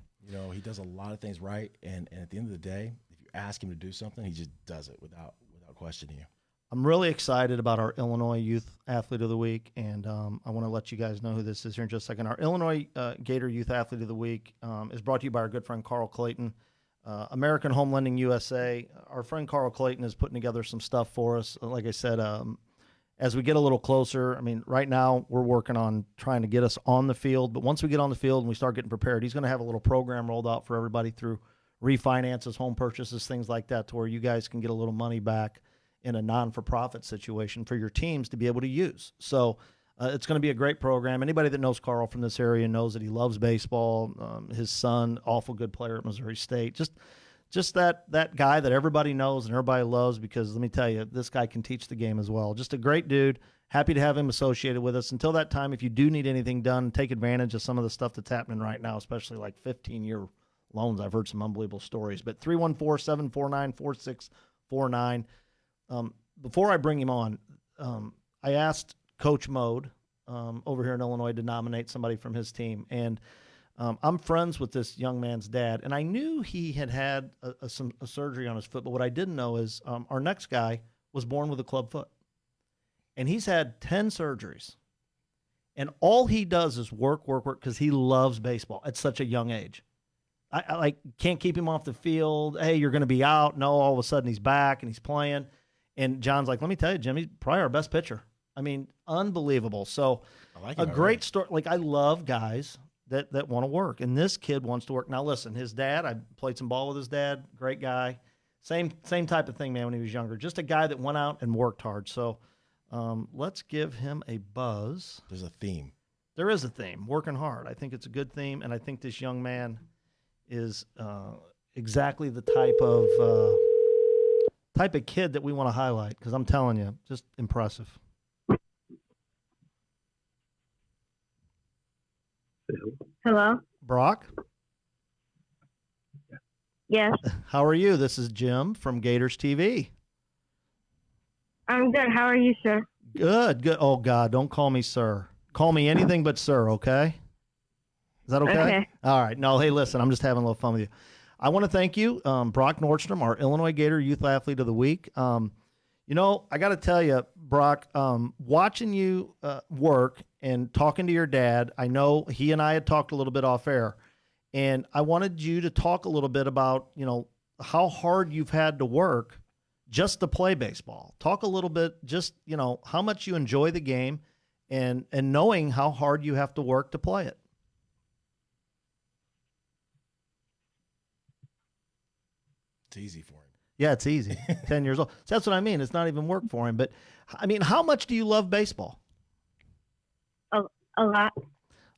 He does a lot of things right, and at the end of the day, if you ask him to do something, he just does it without questioning you. I'm really excited about our Illinois Youth Athlete of the Week, and I want to let you guys know who this is here in just a second. Our Illinois Gator Youth Athlete of the Week is brought to you by our good friend Carl Clayton, American Home Lending USA. Our friend Carl Clayton is putting together some stuff for us. Like I said, as we get a little closer, I mean, right now we're working on trying to get us on the field, but once we get on the field and we start getting prepared, he's going to have a little program rolled out for everybody through refinances, home purchases, things like that, to where you guys can get a little money back in a non-for-profit situation for your teams to be able to use. So it's going to be a great program. Anybody that knows Carl from this area knows that he loves baseball. His son, awful good player at Missouri State. Just that guy that everybody knows and everybody loves, because let me tell you, this guy can teach the game as well. Just a great dude. Happy to have him associated with us. Until that time, if you do need anything done, take advantage of some of the stuff that's happening right now, especially like 15-year loans. I've heard some unbelievable stories. But 314-749-4649. Before I bring him on, I asked Coach Mode over here in Illinois to nominate somebody from his team. And I'm friends with this young man's dad, and I knew he had a surgery on his foot, but what I didn't know is our next guy was born with a club foot. And he's had 10 surgeries. And all he does is work, because he loves baseball at such a young age. I can't keep him off the field. Hey, you're going to be out. No, all of a sudden he's back and he's playing. And John's like, let me tell you, Jim, he's probably our best pitcher. I mean, unbelievable. So a great story. Like, I love guys that want to work, and this kid wants to work. Now, listen, his dad, I played some ball with his dad. Great guy. Same type of thing, man, when he was younger. Just a guy that went out and worked hard. So let's give him a buzz. There's a theme. There is a theme. Working hard. I think it's a good theme, and I think this young man is exactly the type of kid that we want to highlight, because I'm telling you, just impressive. Hello? Brock? Yes. How are you? This is Jim from Gators TV. I'm good. How are you, sir? Good. Oh, God, don't call me sir. Call me anything but sir, okay? Is that okay? Okay. All right. No, hey, listen, I'm just having a little fun with you. I want to thank you, Brock Nordstrom, our Illinois Gator Youth Athlete of the Week. I got to tell you, Brock, watching you work and talking to your dad, I know he and I had talked a little bit off air, and I wanted you to talk a little bit about, how hard you've had to work just to play baseball. Talk a little bit, just, how much you enjoy the game and knowing how hard you have to work to play it. It's easy for him. Yeah, it's easy. 10 years old. So that's what I mean. It's not even work for him. But, I mean, how much do you love baseball? A lot.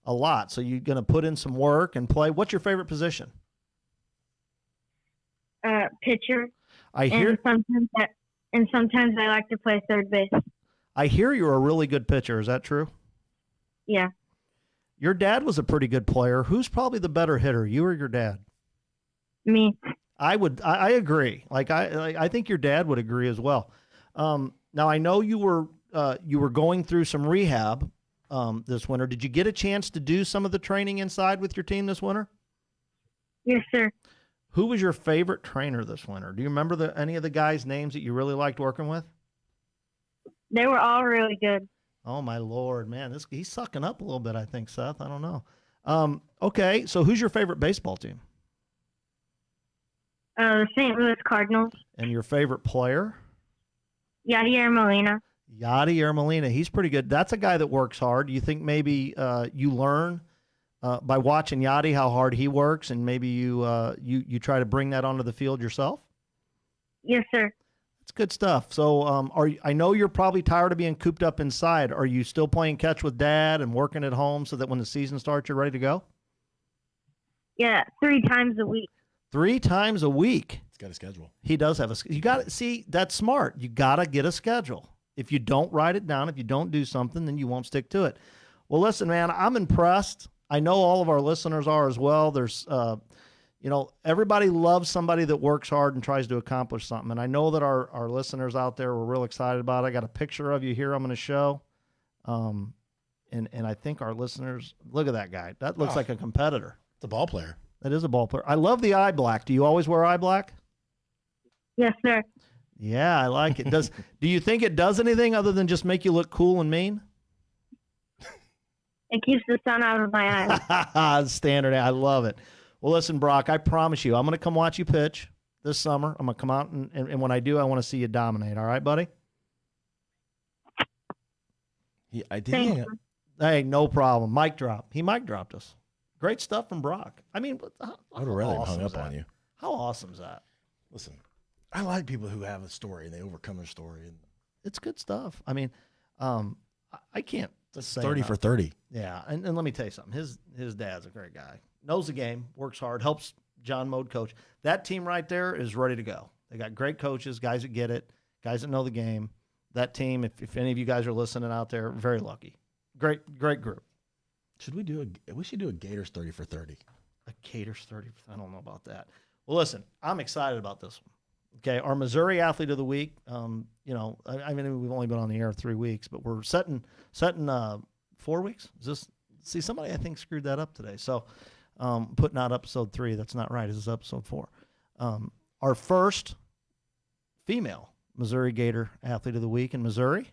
A lot. So you're going to put in some work and play. What's your favorite position? Pitcher. I hear And sometimes I like to play third base. I hear you're a really good pitcher. Is that true? Yeah. Your dad was a pretty good player. Who's probably the better hitter, you or your dad? Me. I agree. I think your dad would agree as well. Now I know you were going through some rehab this winter. Did you get a chance to do some of the training inside with your team this winter? Yes, sir. Who was your favorite trainer this winter? Do you remember any of the guys' names that you really liked working with? They were all really good. Oh my Lord, man, he's sucking up a little bit, I think, Seth. I don't know. Okay, so who's your favorite baseball team? The St. Louis Cardinals. And your favorite player? Yadier Molina. Yadier Molina. He's pretty good. That's a guy that works hard. Do you think maybe you learn by watching Yadi how hard he works, and maybe you try to bring that onto the field yourself? Yes, sir. That's good stuff. So I know you're probably tired of being cooped up inside. Are you still playing catch with Dad and working at home so that when the season starts, you're ready to go? Yeah, 3 times a week. 3 times a week. He's got a schedule. He does have you got to see, that's smart. You got to get a schedule. If you don't write it down, if you don't do something, then you won't stick to it. Well, listen, man, I'm impressed. I know all of our listeners are as well. There's, everybody loves somebody that works hard and tries to accomplish something. And I know that our listeners out there were real excited about it. I got a picture of you here I'm going to show. And I think our listeners, look at that guy. That looks like a competitor. It's a ball player. That is a ball player. I love the eye black. Do you always wear eye black? Yes, sir. Yeah, I like it. Do you think it does anything other than just make you look cool and mean? It keeps the sun out of my eyes. Standard. I love it. Well, listen, Brock, I promise you, I'm going to come watch you pitch this summer. I'm going to come out, and when I do, I want to see you dominate. All right, buddy? Hey, no problem. Mic drop. He mic dropped us. Great stuff from Brock. I mean, I would have rather hung up on you. How awesome is that? Listen, I like people who have a story and they overcome their story. And it's good stuff. I mean, I can't say 30 for 30. Yeah, and let me tell you something. His dad's a great guy. Knows the game, works hard, helps John Mode coach. That team right there is ready to go. They got great coaches, guys that get it, guys that know the game. That team, if any of you guys are listening out there, very lucky. Great group. We should do a Gators 30 for 30. A Gators 30. I don't know about that. Well, listen, I'm excited about this one. Okay, our Missouri Athlete of the Week. I mean, we've only been on the air 3 weeks, but we're setting 4 weeks. Somebody I think screwed that up today. So, putting out episode 3. That's not right. This is episode 4. Our first female Missouri Gator Athlete of the Week in Missouri,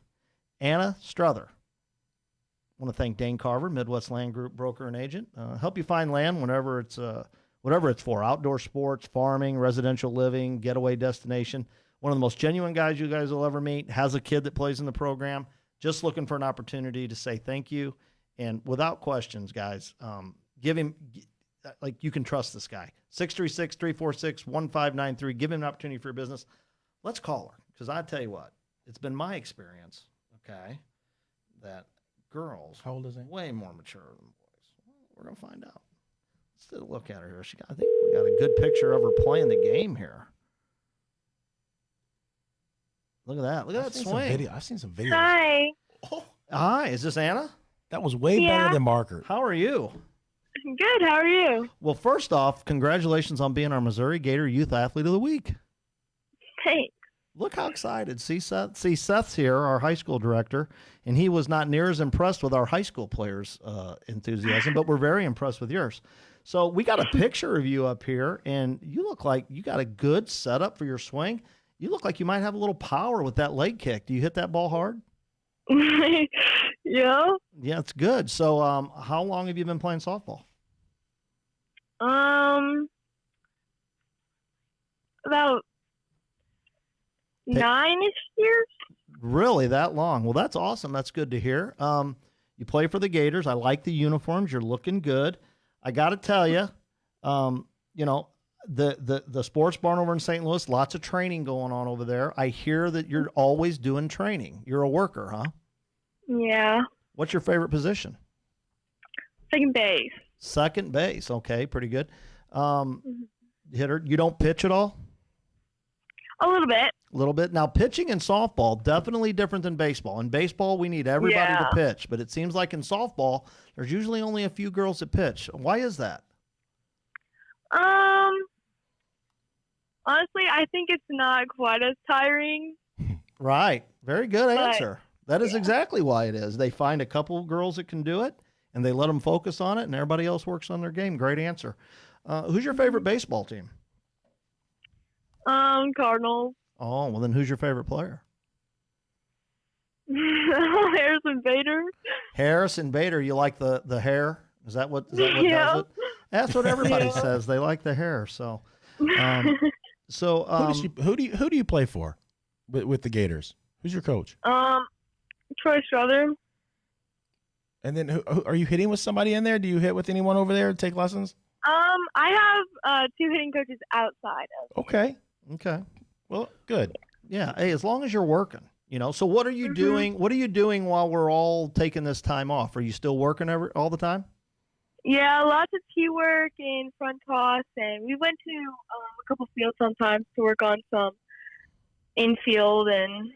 Anna Struther. I want to thank Dane Carver, Midwest Land Group broker and agent. Help you find land whatever it's for, outdoor sports, farming, residential living, getaway destination. One of the most genuine guys you guys will ever meet, has a kid that plays in the program, just looking for an opportunity to say thank you. And without questions, guys, give him, you can trust this guy. 636-346-1593. Give him an opportunity for your business. Let's call her, because I tell you what, it's been my experience, okay, that girls, how old is he? Way more mature than boys. Well, we're going to find out. Let's take a look at her here. I think we got a good picture of her playing the game here. Look at that. Look at that swing. I've seen some videos. Hi. Oh, hi. Is this Anna? That was way better than Marker. How are you? Good. How are you? Well, first off, congratulations on being our Missouri Gator Youth Athlete of the Week. Thanks. Look how excited. See, Seth's here, our high school director, and he was not near as impressed with our high school players' enthusiasm, but we're very impressed with yours. So we got a picture of you up here, and you look like you got a good setup for your swing. You look like you might have a little power with that leg kick. Do you hit that ball hard? Yeah. Yeah, it's good. So how long have you been playing softball? About 9-ish years. Really, that long? Well, that's awesome. That's good to hear. You play for the Gators. I like the uniforms. You're looking good. I got to tell you, the sports barn over in St. Louis, lots of training going on over there. I hear that you're always doing training. You're a worker, huh? Yeah. What's your favorite position? Second base. Second base. Okay, pretty good. Hitter. You don't pitch at all? A little bit. A little bit. Now, pitching in softball, definitely different than baseball. In baseball, we need everybody to pitch, but it seems like in softball, there's usually only a few girls that pitch. Why is that? Honestly, I think it's not quite as tiring. Right. Very good answer. That is exactly why it is. They find a couple of girls that can do it, and they let them focus on it, and everybody else works on their game. Great answer. Who's your favorite baseball team? Cardinals. Oh, well, then who's your favorite player? Harrison Bader. Harrison Bader. You like the hair? Is that what does it? That's what everybody says. They like the hair. So, who do you play for with the Gators? Who's your coach? Troy Strother. And then who are you hitting with somebody in there? Do you hit with anyone over there to take lessons? I have 2 hitting coaches outside of. Okay. Well, good. Yeah. Hey, as long as you're working, So what are you doing? What are you doing while we're all taking this time off? Are you still working all the time? Yeah, lots of tee work and front toss, and we went to a couple fields sometimes to work on some infield and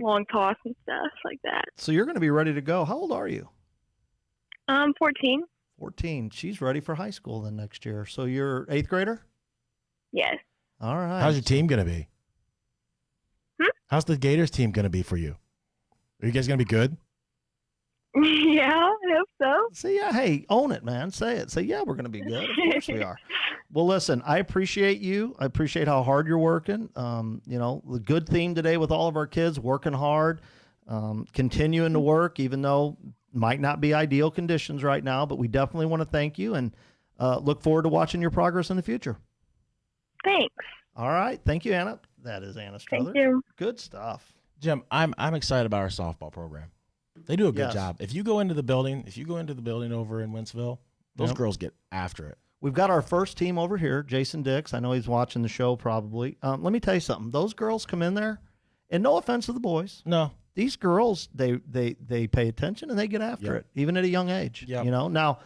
long toss and stuff like that. So you're going to be ready to go. How old are you? 14. 14. She's ready for high school then next year. So you're 8th grader? Yes. All right. How's your team going to be? How's the Gators team going to be for you? Are you guys going to be good? Yeah, I hope so. Say, yeah, hey, own it, man. Say it. Say, yeah, we're going to be good. Of course we are. Well, listen, I appreciate you. I appreciate how hard you're working. The good theme today with all of our kids, working hard, continuing to work, even though might not be ideal conditions right now, but we definitely want to thank you and look forward to watching your progress in the future. Thanks. All right. Thank you, Anna. That is Anna Strother. Thank you. Good stuff. Jim, I'm excited about our softball program. They do a good job. If you go into the building over in Wentzville, those girls get after it. We've got our first team over here, Jason Dix. I know he's watching the show probably. Let me tell you something. Those girls come in there, and no offense to the boys. No. These girls, they pay attention and they get after it, even at a young age. Yep. Now,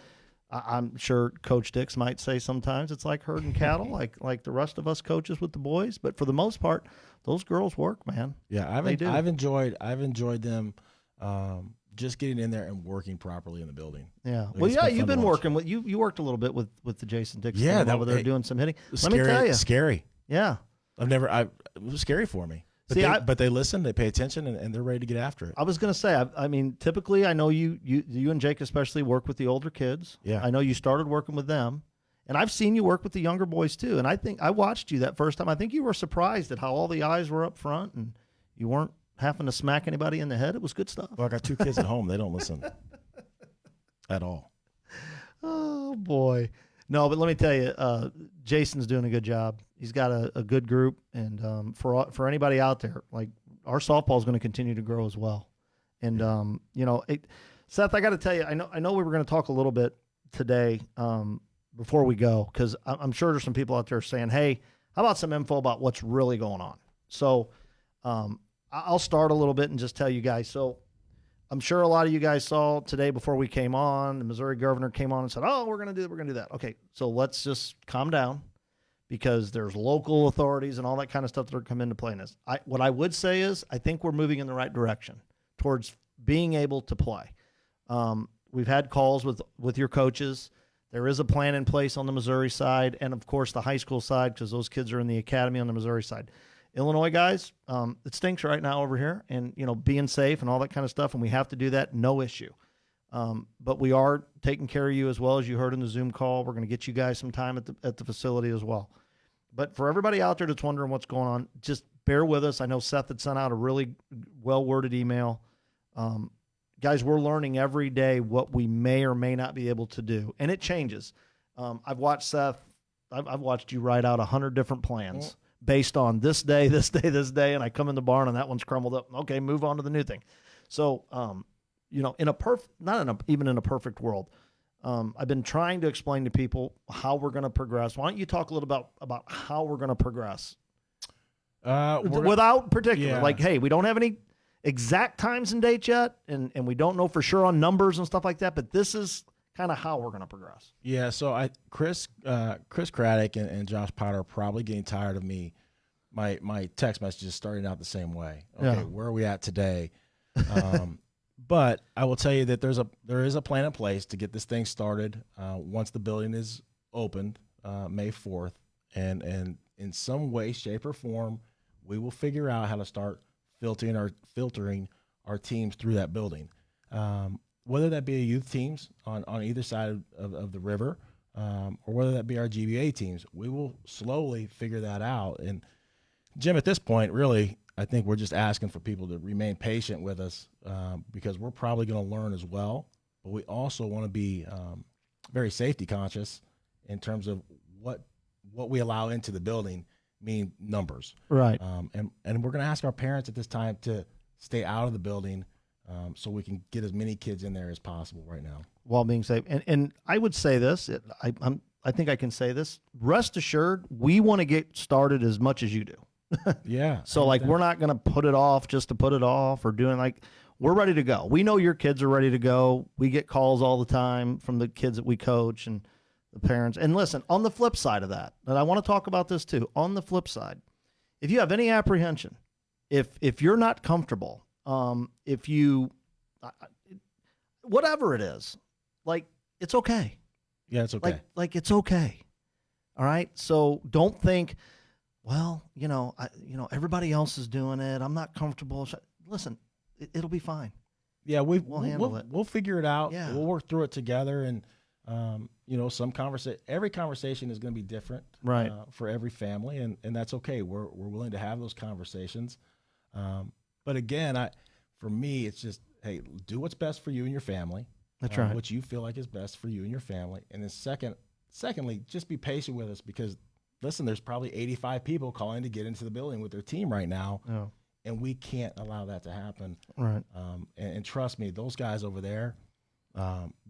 I'm sure Coach Dix might say sometimes it's like herding cattle, like the rest of us coaches with the boys. But for the most part, those girls work, man. Yeah, I've enjoyed them just getting in there and working properly in the building. Yeah. Well, yeah, you've been working with you worked a little bit with the Jason Dix team over there doing some hitting. Let me tell you, scary. Yeah. It was scary for me. But they listen, they pay attention, and they're ready to get after it. I was going to say, I mean, typically, I know you and Jake especially work with the older kids. Yeah. I know you started working with them, and I've seen you work with the younger boys too. And I think I watched you that first time. I think you were surprised at how all the eyes were up front, and you weren't having to smack anybody in the head. It was good stuff. Well, I got 2 kids at home. They don't listen at all. Oh boy. No, but let me tell you, Jason's doing a good job. He's got a good group, and for anybody out there, like our softball is going to continue to grow as well. And Seth, I got to tell you, I know we were going to talk a little bit today before we go, because I'm sure there's some people out there saying, "Hey, how about some info about what's really going on?" So I'll start a little bit and just tell you guys. So I'm sure a lot of you guys saw today before we came on, the Missouri governor came on and said, "Oh, we're going to do that." Okay, so let's just calm down, because there's local authorities and all that kind of stuff that are coming into play in this. What I would say is I think we're moving in the right direction towards being able to play. We've had calls with your coaches. There is a plan in place on the Missouri side and, of course, the high school side, because those kids are in the academy on the Missouri side. Illinois guys, it stinks right now over here, and being safe and all that kind of stuff, and we have to do that, no issue. But we are taking care of you as well, as you heard in the Zoom call. We're going to get you guys some time at the facility as well. But for everybody out there that's wondering what's going on, just bear with us. I know Seth had sent out a really well-worded email. Guys, we're learning every day what we may or may not be able to do, and it changes. I've watched Seth. I've watched you write out 100 different plans based on this day, and I come in the barn and that one's crumbled up. Okay, move on to the new thing. So, even in a perfect world, I've been trying to explain to people how we're going to progress. Why don't you talk a little about how we're going to progress? Without particular, like, hey, we don't have any exact times and dates yet, and we don't know for sure on numbers and stuff like that, but this is kind of how we're going to progress. Yeah, so Chris Craddock and Josh Potter are probably getting tired of me. My text messages starting out the same way. Okay, where are we at today? But I will tell you that there is a plan in place to get this thing started once the building is opened May 4th, and in some way, shape, or form, we will figure out how to start filtering our teams through that building. Whether that be a youth teams on either side of the river, or whether that be our GBA teams, we will slowly figure that out. And Jim, at this point, really, I think we're just asking for people to remain patient with us because we're probably going to learn as well. But we also want to be very safety conscious in terms of what we allow into the building mean numbers. Right. And we're going to ask our parents at this time to stay out of the building so we can get as many kids in there as possible right now. While being safe. And I would say this, I think I can say this. Rest assured, we want to get started as much as you do. Yeah. So like we're not going to put it off just to put it off or doing like we're ready to go. We know your kids are ready to go. We get calls all the time from the kids that we coach and the parents. And listen, on the flip side of that, and I want to talk about this too, on the flip side, if you have any apprehension, if you're not comfortable, if you, whatever it is, like it's okay. Yeah, it's okay. Like it's okay. All right. So don't think, well, everybody else is doing it. I'm not comfortable. Listen, it'll be fine. Yeah, we'll handle it. We'll figure it out. Yeah. We'll work through it together. And, every conversation is going to be different right. For every family. And that's okay. We're willing to have those conversations. But again, for me, it's just, hey, do what's best for you and your family. That's right. What you feel like is best for you and your family. And then secondly, just be patient with us because listen, there's probably 85 people calling to get into the building with their team right now, and we can't allow that to happen. Right. And trust me, those guys over there,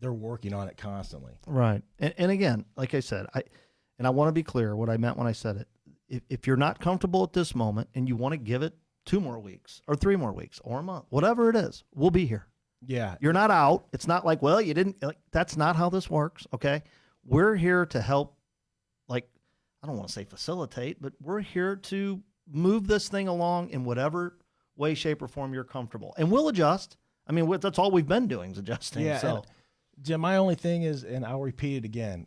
they're working on it constantly. Right. And again, like I said, I want to be clear what I meant when I said it. If you're not comfortable at this moment and you want to give it 2 more weeks or 3 more weeks or a month, whatever it is, we'll be here. Yeah. You're not out. It's not like, well, you didn't. That's not how this works. Okay. We're here to help. I don't want to say facilitate, but we're here to move this thing along in whatever way, shape, or form you're comfortable. And we'll adjust. I mean, that's all we've been doing is adjusting. Yeah, so, Jim, my only thing is, and I'll repeat it again,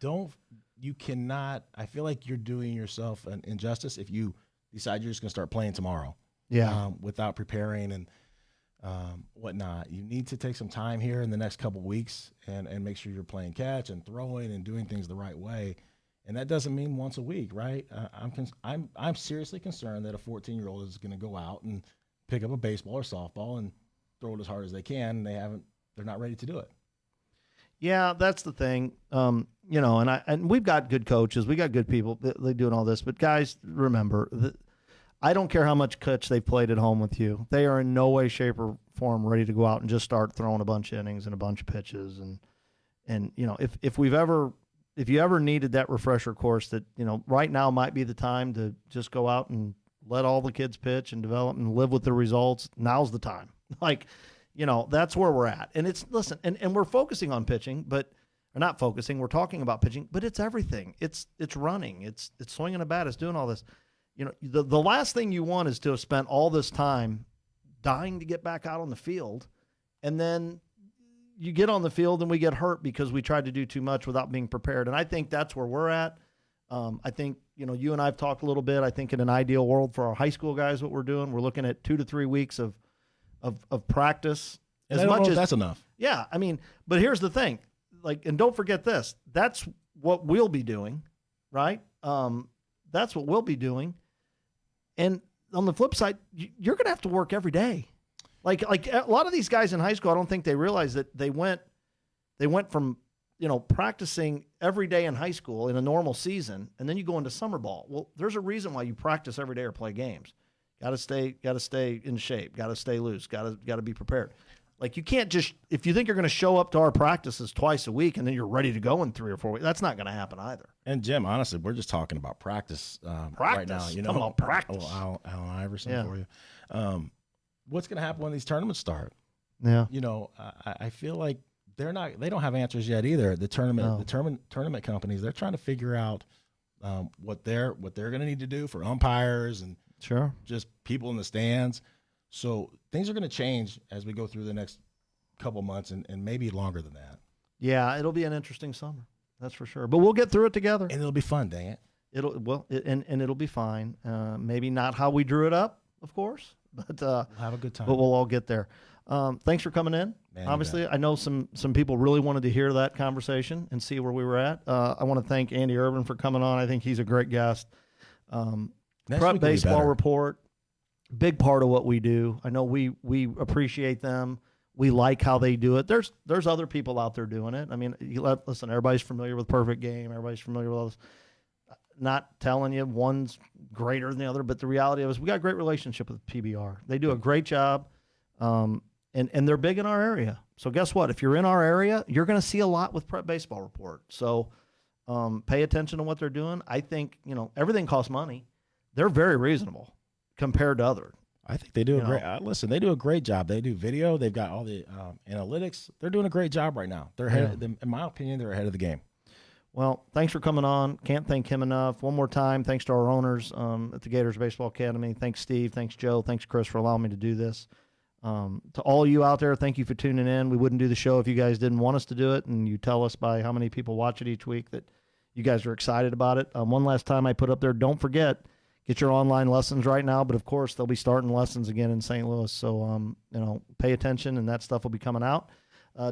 I feel like you're doing yourself an injustice if you decide you're just going to start playing tomorrow. Yeah. Without preparing and whatnot. You need to take some time here in the next couple of weeks and make sure you're playing catch and throwing and doing things the right way. And that doesn't mean once a week, right? I'm seriously concerned that a 14-year-old is going to go out and pick up a baseball or softball and throw it as hard as they can. And they're not ready to do it. Yeah, that's the thing. And we've got good coaches, we got good people they doing all this. But guys, remember, I don't care how much catch they've played at home with you. They are in no way, shape, or form ready to go out and just start throwing a bunch of innings and a bunch of pitches. And if you ever needed that refresher course that, right now might be the time to just go out and let all the kids pitch and develop and live with the results, now's the time. That's where we're at. And and we're focusing on pitching, we're talking about pitching, but it's everything. It's running, it's swinging a bat, it's doing all this. The last thing you want is to have spent all this time dying to get back out on the field, and then you get on the field and we get hurt because we tried to do too much without being prepared. And I think that's where we're at. I think, you and I have talked a little bit. I think in an ideal world for our high school guys, what we're doing, we're looking at 2 to 3 weeks of practice. And I don't know if that's enough. Yeah. I mean, but here's the thing, and don't forget this, that's what we'll be doing, right? That's what we'll be doing. And on the flip side, you're going to have to work every day. Like a lot of these guys in high school, I don't think they realize that they went from, practicing every day in high school in a normal season, and then you go into summer ball. Well, there's a reason why you practice every day or play games. Got to stay in shape. Got to stay loose. Got to be prepared. Like you can't just, if you think you're going to show up to our practices twice a week and then you're ready to go in 3 or 4 weeks, that's not going to happen either. And Jim, honestly, we're just talking about practice right now. Come on, practice. Alan Iverson for you. what's going to happen when these tournaments start? Yeah. You know, I feel like they don't have answers yet either. The tournament companies, they're trying to figure out what they're going to need to do for umpires and Sure. just people in the stands. So things are going to change as we go through the next couple months and maybe longer than that. Yeah, it'll be an interesting summer. That's for sure. But we'll get through it together. And it'll be fun, dang it. And it'll be fine. Maybe not how we drew it up, of course, but We'll have a good time. but we'll all get there. Thanks for coming in. Man, Obviously, I know some people really wanted to hear that conversation and see where we were at. I want to thank Andy Urban for coming on. I think he's a great guest. Next Prep week will be Baseball better. Report, big part of what we do. I know we appreciate them. We like how they do it. There's other people out there doing it. I mean, listen, everybody's familiar with Perfect Game. Everybody's familiar with all this. Not telling you one's greater than the other, but the reality of it is we got a great relationship with PBR. They do a great job, and they're big in our area. So guess what? If you're in our area, you're going to see a lot with Prep Baseball Report. So pay attention to what they're doing. I think, everything costs money. They're very reasonable compared to others. I think they do a great listen, they do a great job. They do video. They've got all the analytics. They're doing a great job right now. They're ahead in my opinion, they're ahead of the game. Well, thanks for coming on. Can't thank him enough. One more time, thanks to our owners at the Gators Baseball Academy. Thanks, Steve. Thanks, Joe. Thanks, Chris, for allowing me to do this. To all you out there, thank you for tuning in. We wouldn't do the show if you guys didn't want us to do it, and you tell us by how many people watch it each week that you guys are excited about it. One last time I put up there, don't forget, get your online lessons right now, but of course they'll be starting lessons again in St. Louis. So, pay attention, and that stuff will be coming out.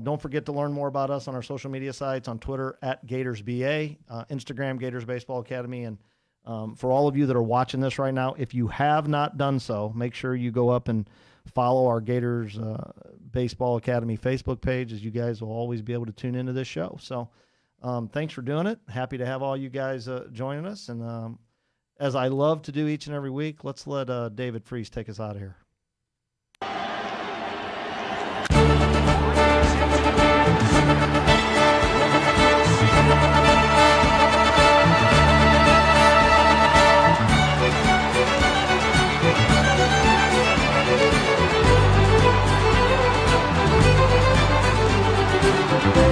Don't forget to learn more about us on our social media sites, on Twitter @GatorsBA, Instagram Gators Baseball Academy. And for all of you that are watching this right now, if you have not done so, make sure you go up and follow our Gators Baseball Academy Facebook page, as you guys will always be able to tune into this show. So thanks for doing it. Happy to have all you guys joining us. And as I love to do each and every week, let's let David Freese take us out of here. Thank you.